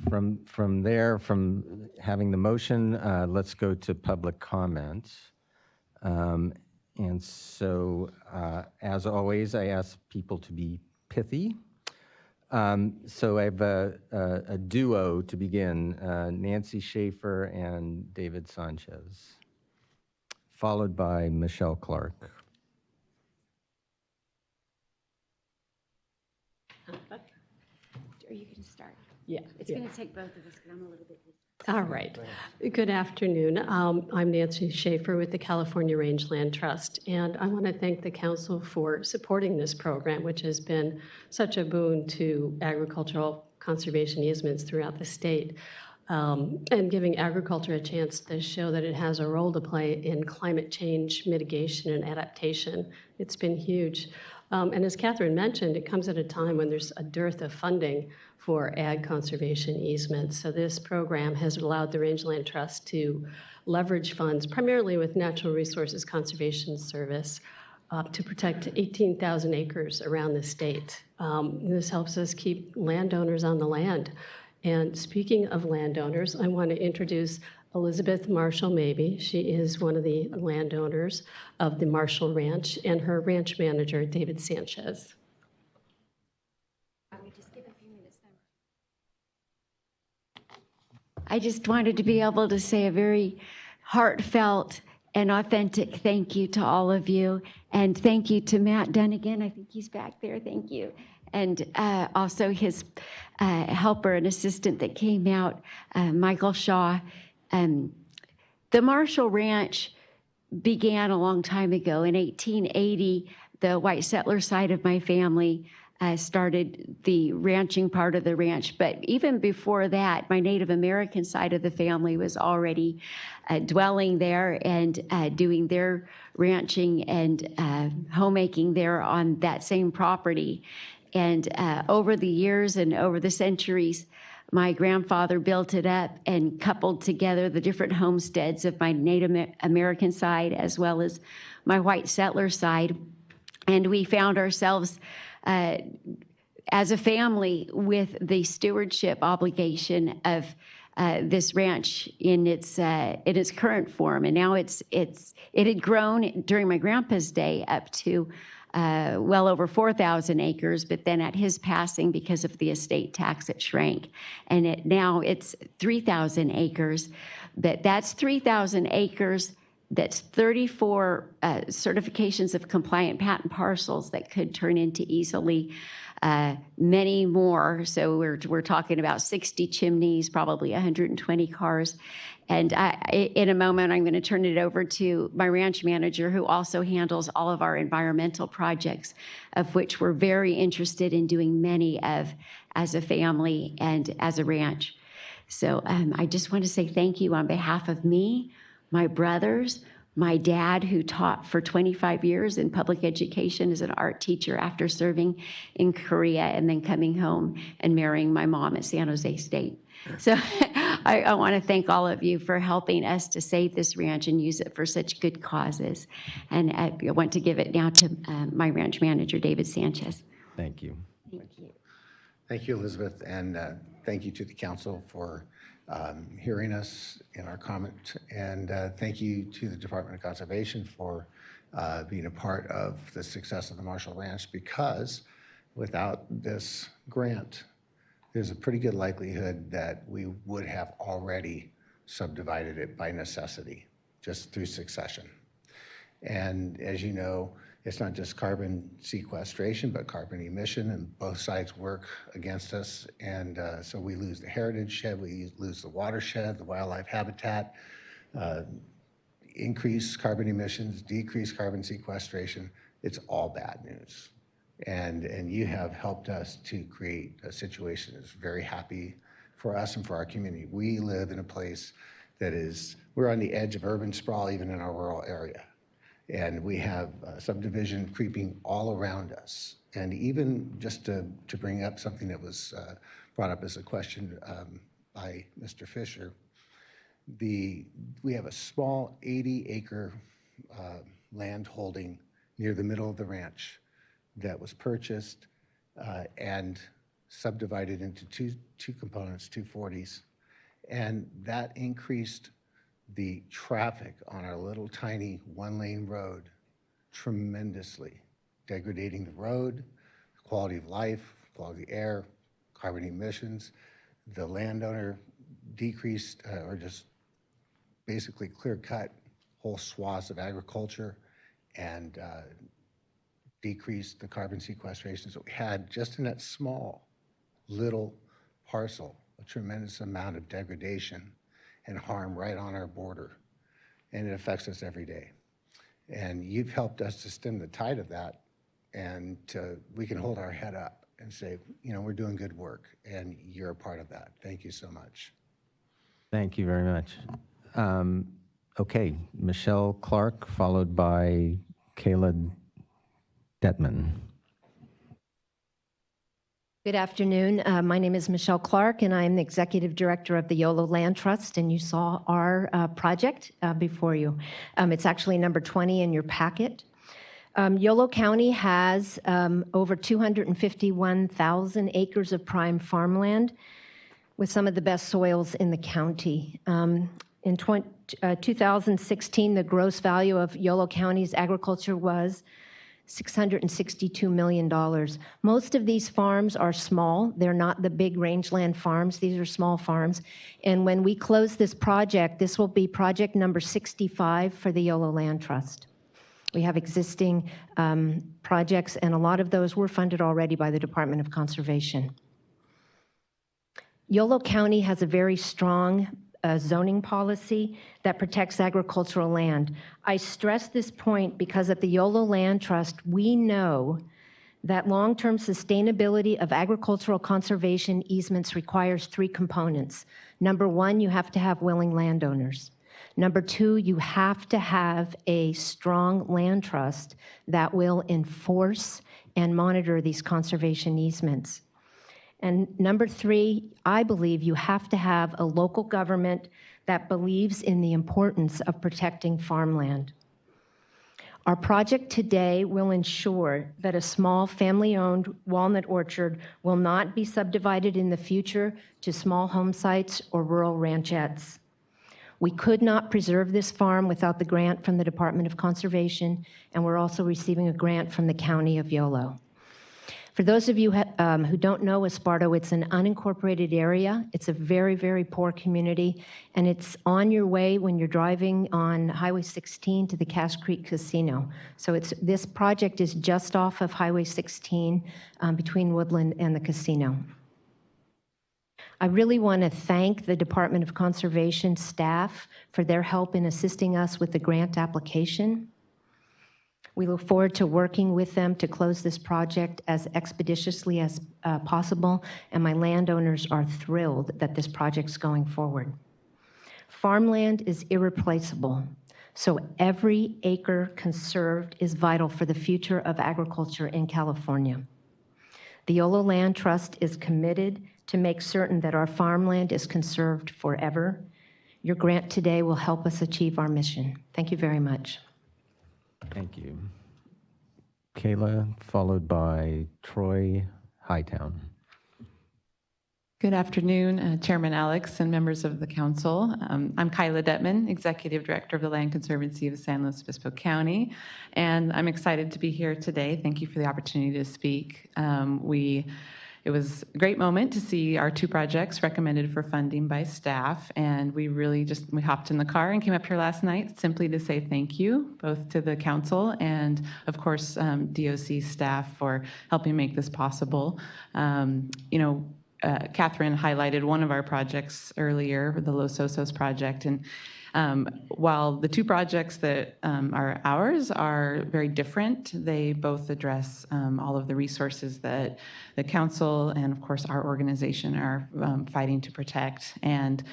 from there, from having the motion, let's go to public comments. And so, as always, I ask people to be pithy. So I have a duo to begin, Nancy Schaefer and David Sanchez, followed by Michelle Clark. Are you going to start? Yeah. It's yeah. going to take both of us because I'm a little bit busy. All right. Good afternoon. I'm Nancy Schaefer with the California Rangeland Trust, and I want to thank the council for supporting this program, which has been such a boon to agricultural conservation easements throughout the state, and giving agriculture a chance to show that it has a role to play in climate change mitigation and adaptation. It's been huge. And as Catherine mentioned, it comes at a time when there's a dearth of funding for ag conservation easements. So this program has allowed the Rangeland Trust to leverage funds, primarily with Natural Resources Conservation Service, to protect 18,000 acres around the state. This helps us keep landowners on the land. And speaking of landowners, I want to introduce Elizabeth Marshall-Mabey. She is one of the landowners of the Marshall Ranch, and her ranch manager, David Sanchez. I just wanted to be able to say a very heartfelt and authentic thank you to all of you. And thank you to Matt Dunnigan. I think he's back there. Thank you. And also his helper and assistant that came out, Michael Shaw. The Marshall Ranch began a long time ago. In 1880, the white settler side of my family started the ranching part of the ranch. But even before that, my Native American side of the family was already dwelling there and doing their ranching and homemaking there on that same property. And over the years and over the centuries, my grandfather built it up and coupled together the different homesteads of my Native American side as well as my white settler side. And we found ourselves as a family with the stewardship obligation of this ranch in its current form. And now it had grown during my grandpa's day up to well over 4,000 acres, but then at his passing, because of the estate tax, it shrank. And now it's 3,000 acres, but that's 3,000 acres. That's 34 certifications of compliant patent parcels that could turn into easily many more. So we're talking about 60 chimneys, probably 120 cars. And in a moment, I'm going to turn it over to my ranch manager, who also handles all of our environmental projects, of which we're very interested in doing many of as a family and as a ranch. So I just want to say thank you on behalf of me, my brothers, my dad, who taught for 25 years in public education as an art teacher after serving in Korea and then coming home and marrying my mom at San Jose State. So I want to thank all of you for helping us to save this ranch and use it for such good causes. And I want to give it now to my ranch manager, David Sanchez. Thank you. Thank you. Thank you, Elizabeth, and thank you to the council for hearing us in our comment. And thank you to the Department of Conservation for being a part of the success of the Marshall Ranch, because without this grant, there's a pretty good likelihood that we would have already subdivided it by necessity, just through succession. And as you know, it's not just carbon sequestration, but carbon emission, and both sides work against us. And so we lose the heritage shed, we lose the watershed, the wildlife habitat, increase carbon emissions, decrease carbon sequestration. It's all bad news. And you have helped us to create a situation that's very happy for us and for our community. We live in a place that we're on the edge of urban sprawl, even in our rural area. And we have subdivision creeping all around us. And even just to bring up something that was brought up as a question by Mr. Fisher, we have a small 80-acre land holding near the middle of the ranch that was purchased and subdivided into two components, 240s. And that increased the traffic on our little tiny one-lane road tremendously, degrading the road, quality of life, quality of air, carbon emissions. The landowner decreased or just basically clear-cut whole swaths of agriculture and decreased the carbon sequestrations that we had just in that small little parcel, a tremendous amount of degradation and harm right on our border. And it affects us every day. And you've helped us to stem the tide of that, and we can hold our head up and say, you know, we're doing good work, and you're a part of that. Thank you so much. Thank you very much. Okay, Michelle Clark, followed by Kayla Detman. Good afternoon. My name is Michelle Clark, and I'm the Executive Director of the YOLO Land Trust, and you saw our project before you. It's actually number 20 in your packet. Yolo County has over 251,000 acres of prime farmland with some of the best soils in the county. In 2016, the gross value of Yolo County's agriculture was $662 million. Most of these farms are small. They're not the big rangeland farms. These are small farms. And when we close this project, this will be project number 65 for the YOLO Land Trust. We have existing projects, and a lot of those were funded already by the Department of Conservation. Yolo County has a very strong zoning policy that protects agricultural land. I stress this point because at the YOLO Land Trust, we know that long-term sustainability of agricultural conservation easements requires three components. Number one, you have to have willing landowners. Number two, you have to have a strong land trust that will enforce and monitor these conservation easements. And number three, I believe you have to have a local government that believes in the importance of protecting farmland. Our project today will ensure that a small family-owned walnut orchard will not be subdivided in the future to small home sites or rural ranchettes. We could not preserve this farm without the grant from the Department of Conservation, and we're also receiving a grant from the County of Yolo. For those of you who don't know Esparto, it's an unincorporated area. It's a very, very poor community, and it's on your way when you're driving on Highway 16 to the Cass Creek Casino. So this project is just off of Highway 16 between Woodland and the casino. I really want to thank the Department of Conservation staff for their help in assisting us with the grant application. We look forward to working with them to close this project as expeditiously as possible, and my landowners are thrilled that this project's going forward. Farmland is irreplaceable, so every acre conserved is vital for the future of agriculture in California. The YOLO Land Trust is committed to make certain that our farmland is conserved forever. Your grant today will help us achieve our mission. Thank you very much. Thank you. Kayla, followed by Troy Hightown. Good afternoon, Chairman Alex and members of the council. I'm Kyla Detman, Executive Director of the Land Conservancy of San Luis Obispo County, and I'm excited to be here today. Thank you for the opportunity to speak. It was a great moment to see our two projects recommended for funding by staff, and we hopped in the car and came up here last night simply to say thank you, both to the council and, of course, DOC staff for helping make this possible. Catherine highlighted one of our projects earlier, the Los Osos project, and while the two projects that are ours are very different, they both address all of the resources that the council and, of course, our organization are fighting to protect. And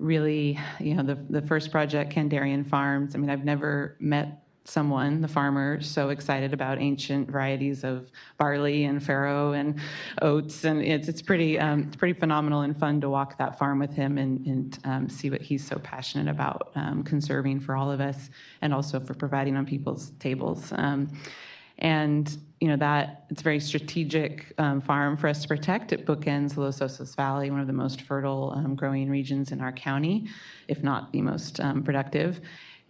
really, the first project, Kandarian Farms, I mean, I've never met someone, the farmer, so excited about ancient varieties of barley and farro and oats, and it's pretty phenomenal and fun to walk that farm with him and see what he's so passionate about conserving for all of us, and also for providing on people's tables. And that it's a very strategic farm for us to protect. It bookends the Los Osos Valley, one of the most fertile growing regions in our county, if not the most productive.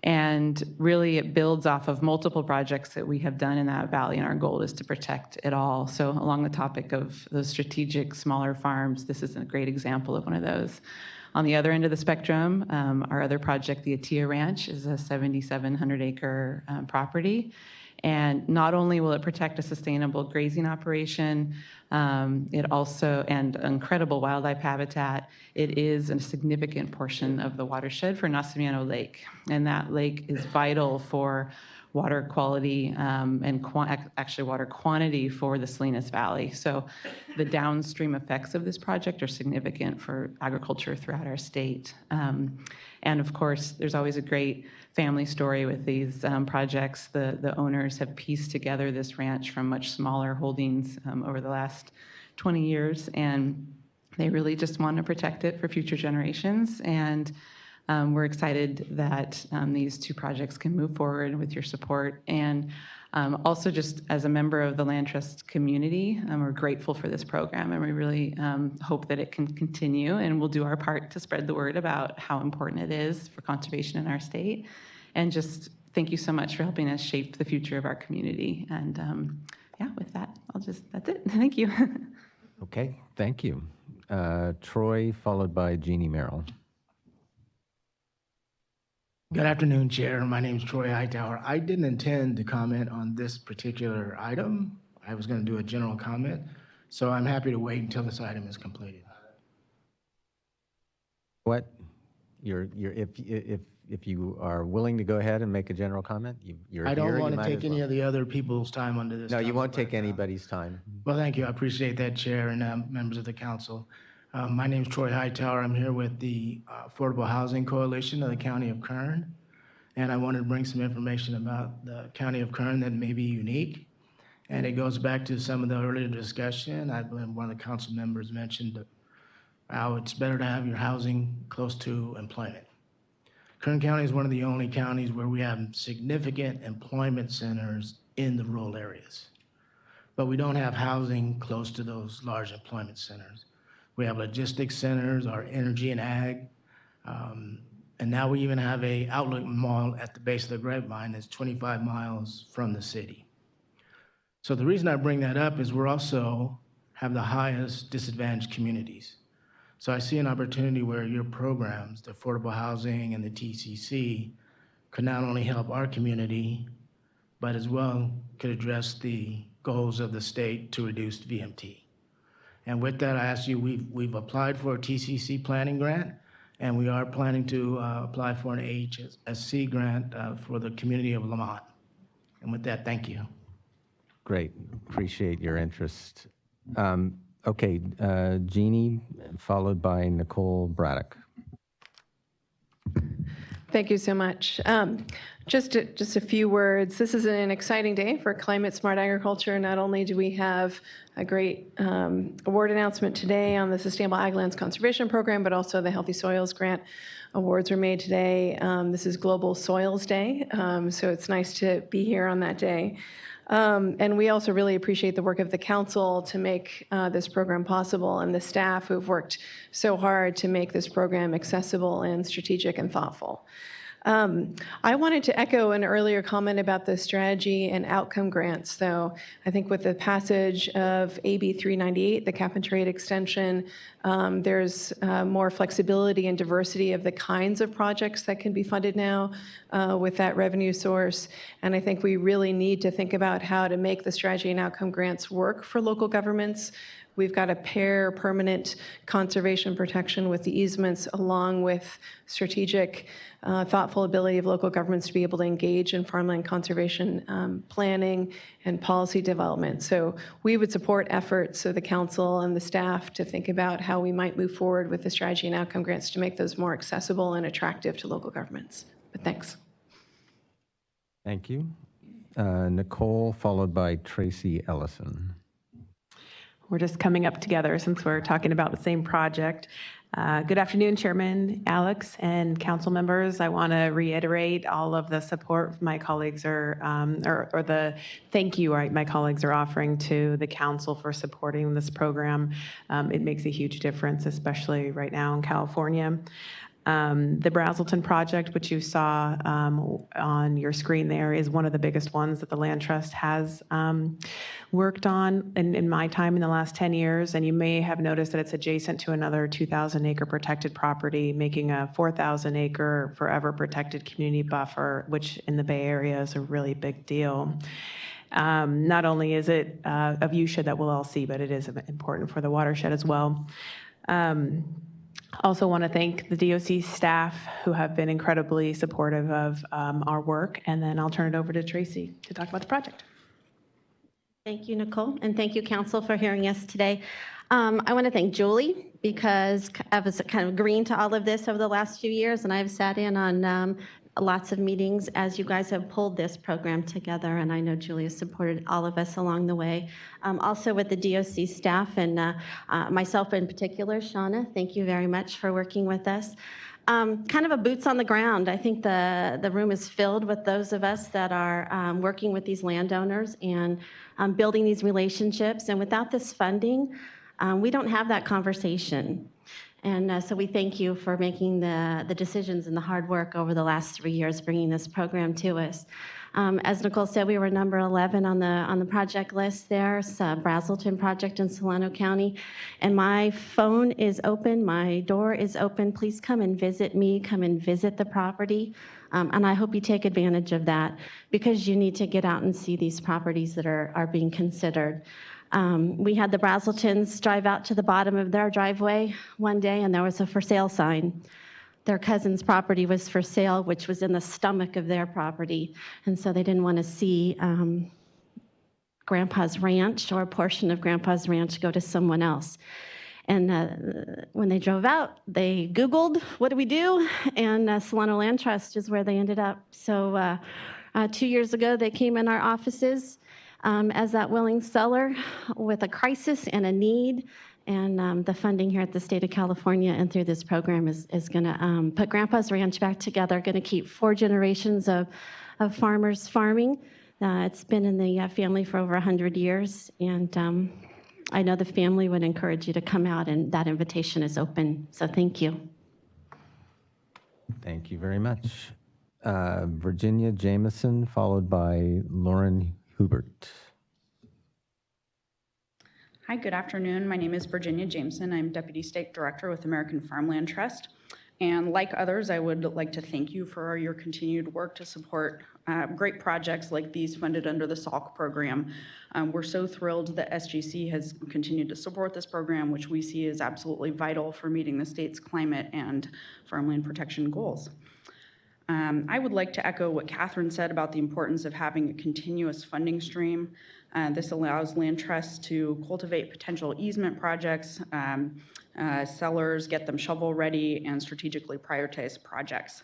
And really, it builds off of multiple projects that we have done in that valley, and our goal is to protect it all. So along the topic of those strategic smaller farms, this is a great example of one of those. On the other end of the spectrum, our other project, the Atia Ranch, is a 7,700-acre property. And not only will it protect a sustainable grazing operation, it also, and incredible wildlife habitat, it is a significant portion of the watershed for Nacimiento Lake. And that lake is vital for water quality and actually water quantity for the Salinas Valley. So the downstream effects of this project are significant for agriculture throughout our state. And of course, there's always a great family story with these projects. The owners have pieced together this ranch from much smaller holdings over the last 20 years, and they really just want to protect it for future generations. And we're excited that these two projects can move forward with your support. And also, just as a member of the Land Trust community, we're grateful for this program, and we really hope that it can continue, and we'll do our part to spread the word about how important it is for conservation in our state. And just thank you so much for helping us shape the future of our community. And yeah, with that, that's it. Thank you. Okay, thank you. Troy, followed by Jeannie Merrill. Good afternoon, Chair. My name is Troy Hightower. I didn't intend to comment on this particular item. I was going to do a general comment, so I'm happy to wait until this item is completed. What? If you are willing to go ahead and make a general comment, you're I don't here, want you to might take as any well. of the other people's time under this. No, you topic, won't take but, anybody's time. Well, thank you. I appreciate that, Chair, and members of the council. My name is Troy Hightower. I'm here with the Affordable Housing Coalition of the County of Kern, and I wanted to bring some information about the County of Kern that may be unique. And it goes back to some of the earlier discussion. I believe one of the council members mentioned how it's better to have your housing close to employment. Kern County is one of the only counties where we have significant employment centers in the rural areas, but we don't have housing close to those large employment centers. We have logistics centers, our energy and ag, and now we even have a outlet mall at the base of the grapevine that's 25 miles from the city. So the reason I bring that up is we're also have the highest disadvantaged communities. So I see an opportunity where your programs, the affordable housing and the TCC, could not only help our community, but as well could address the goals of the state to reduce VMT. And with that, I ask you, we've applied for a TCC planning grant, and we are planning to apply for an AHSC grant for the community of Lamont. And with that, thank you. Great, appreciate your interest. Okay, Jeannie, followed by Nicole Braddock. Thank you so much. Just a few words. This is an exciting day for climate smart agriculture. Not only do we have a great award announcement today on the Sustainable Ag Lands Conservation Program, but also the Healthy Soils Grant awards were made today. This is Global Soils Day, so it's nice to be here on that day. And we also really appreciate the work of the council to make this program possible, and the staff who've worked so hard to make this program accessible and strategic and thoughtful. I wanted to echo an earlier comment about the strategy and outcome grants. So I think with the passage of AB 398, the cap and trade extension, there's more flexibility and diversity of the kinds of projects that can be funded now with that revenue source. And I think we really need to think about how to make the strategy and outcome grants work for local governments. We've got to pair permanent conservation protection with the easements along with strategic, thoughtful ability of local governments to be able to engage in farmland conservation planning and policy development. So we would support efforts of the council and the staff to think about how we might move forward with the strategy and outcome grants to make those more accessible and attractive to local governments. But thanks. Thank you. Nicole, followed by Tracy Ellison. We're just coming up together since we're talking about the same project. Good afternoon, Chairman Alex and council members. I want to reiterate all of the support my colleagues are, or the thank you my colleagues are offering to the council for supporting this program. It makes a huge difference, especially right now in California. The Brazelton project, which you saw on your screen there, is one of the biggest ones that the Land Trust has worked on in my time in the last 10 years. And you may have noticed that it's adjacent to another 2,000-acre protected property, making a 4,000-acre forever protected community buffer, which in the Bay Area is a really big deal. Not only is it a viewshed that we'll all see, but it is important for the watershed as well. Also want to thank the DOC staff who have been incredibly supportive of our work. And then I'll turn it over to Tracy to talk about the project. Thank you, Nicole, and thank you, Council, for hearing us today. I want to thank Julie because I was kind of green to all of this over the last few years, and I've sat in on lots of meetings as you guys have pulled this program together, and I know Julie has supported all of us along the way. Also with the DOC staff and myself in particular, Shauna, thank you very much for working with us. Kind of a boots on the ground. I think the room is filled with those of us that are working with these landowners and building these relationships. And without this funding, we don't have that conversation. And so we thank you for making the decisions and the hard work over the last 3 years, bringing this program to us. As Nicole said, we were number 11 on the project list there. It's a Brazelton project in Solano County. And my phone is open, my door is open. Please come and visit me, come and visit the property. And I hope you take advantage of that because you need to get out and see these properties that are being considered. We had the Brazeltons drive out to the bottom of their driveway one day and there was a for sale sign. Their cousin's property was for sale, which was in the stomach of their property. And so they didn't want to see Grandpa's ranch or a portion of Grandpa's ranch go to someone else. And when they drove out, they Googled, what do we do? And Solano Land Trust is where they ended up. So 2 years ago, they came in our offices as that willing seller with a crisis and a need. And the funding here at the state of California and through this program is going to put Grandpa's Ranch back together, going to keep 4 generations of farmers farming. It's been in the family for over 100 years. And I know the family would encourage you to come out, and that invitation is open. So thank you. Thank you very much. Virginia Jameson, followed by Lauren Hubert. Hi, good afternoon. My name is Virginia Jameson. I'm Deputy State Director with American Farmland Trust. And like others, I would like to thank you for your continued work to support great projects like these funded under the SALC program. We're so thrilled that SGC has continued to support this program, which we see as absolutely vital for meeting the state's climate and farmland protection goals. I would like to echo what Catherine said about the importance of having a continuous funding stream. This allows land trusts to cultivate potential easement projects, sellers, get them shovel ready, and strategically prioritize projects.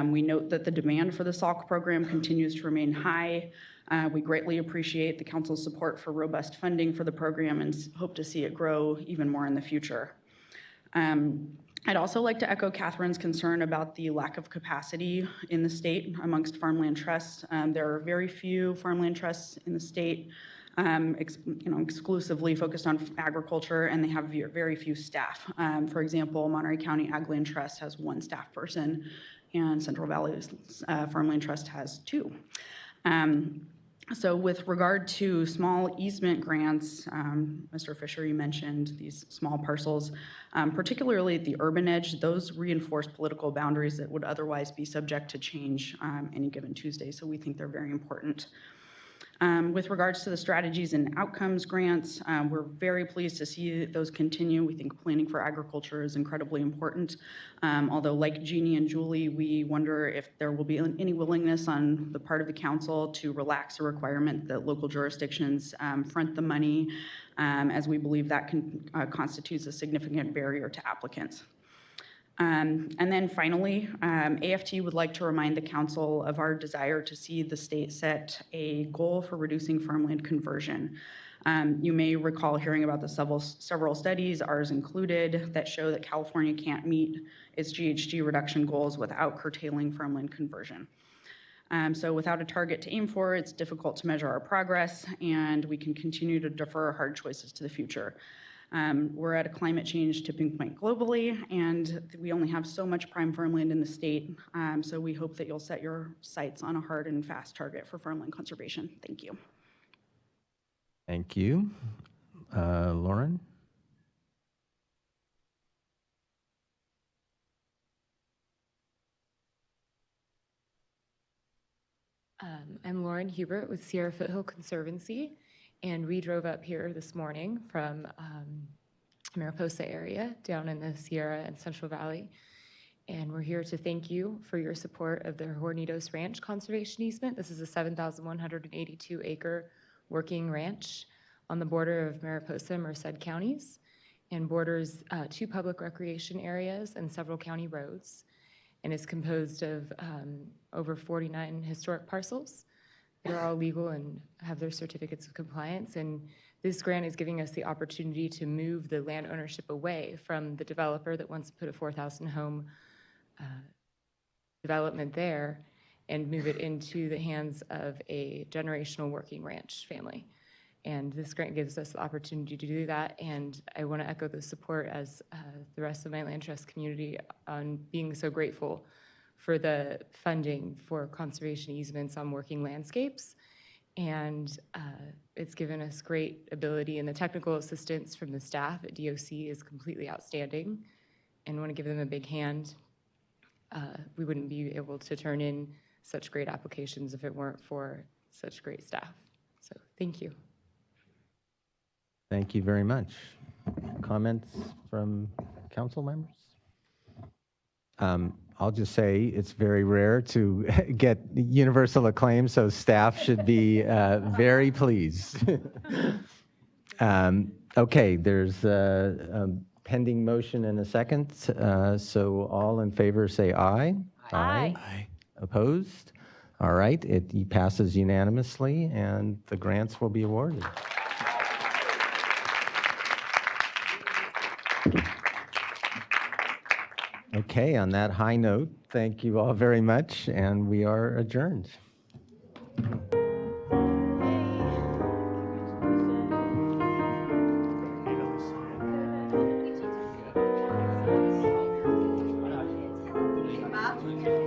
We note that the demand for the SALC program continues to remain high. We greatly appreciate the council's support for robust funding for the program and hope to see it grow even more in the future. I'd also like to echo Catherine's concern about the lack of capacity in the state amongst farmland trusts. There are very few farmland trusts in the state exclusively focused on agriculture, and they have very few staff. For example, Monterey County Ag Land Trust has 1 staff person, and Central Valley Farmland Trust has 2. So with regard to small easement grants, Mr. Fisher, you mentioned these small parcels, particularly at the urban edge, those reinforce political boundaries that would otherwise be subject to change any given Tuesday, so we think they're very important. With regards to the strategies and outcomes grants, we're very pleased to see those continue. We think planning for agriculture is incredibly important. Although like Jeannie and Julie, we wonder if there will be any willingness on the part of the council to relax the requirement that local jurisdictions front the money, as we believe that constitutes a significant barrier to applicants. And then finally, AFT would like to remind the council of our desire to see the state set a goal for reducing farmland conversion. You may recall hearing about the several studies, ours included, that show that California can't meet its GHG reduction goals without curtailing farmland conversion. So without a target to aim for, it's difficult to measure our progress, and we can continue to defer hard choices to the future. We're at a climate change tipping point globally, and we only have so much prime farmland in the state, so we hope that you'll set your sights on a hard and fast target for farmland conservation. Thank you. Thank you. Lauren? I'm Lauren Hubert with Sierra Foothill Conservancy, and we drove up here this morning from Mariposa area down in the Sierra and Central Valley, and we're here to thank you for your support of the Hornitos Ranch Conservation Easement. This is a 7,182 acre working ranch on the border of Mariposa and Merced counties, and borders 2 public recreation areas and several county roads, and is composed of over 49 historic parcels. They're all legal and have their certificates of compliance, and this grant is giving us the opportunity to move the land ownership away from the developer that wants to put a 4,000 home development there and move it into the hands of a generational working ranch family. And this grant gives us the opportunity to do that, and I want to echo the support as the rest of my land trust community on being so grateful for the funding for conservation easements on working landscapes. And it's given us great ability, and the technical assistance from the staff at DOC is completely outstanding, and I want to give them a big hand. We wouldn't be able to turn in such great applications if it weren't for such great staff. So thank you. Thank you very much. Comments from council members? I'll just say it's very rare to get universal acclaim, so staff should be very pleased. Okay, there's a pending motion and a second, so all in favor say aye. Aye. Aye. Opposed? All right, it passes unanimously, and the grants will be awarded. Okay, on that high note, thank you all very much, and we are adjourned. Yay.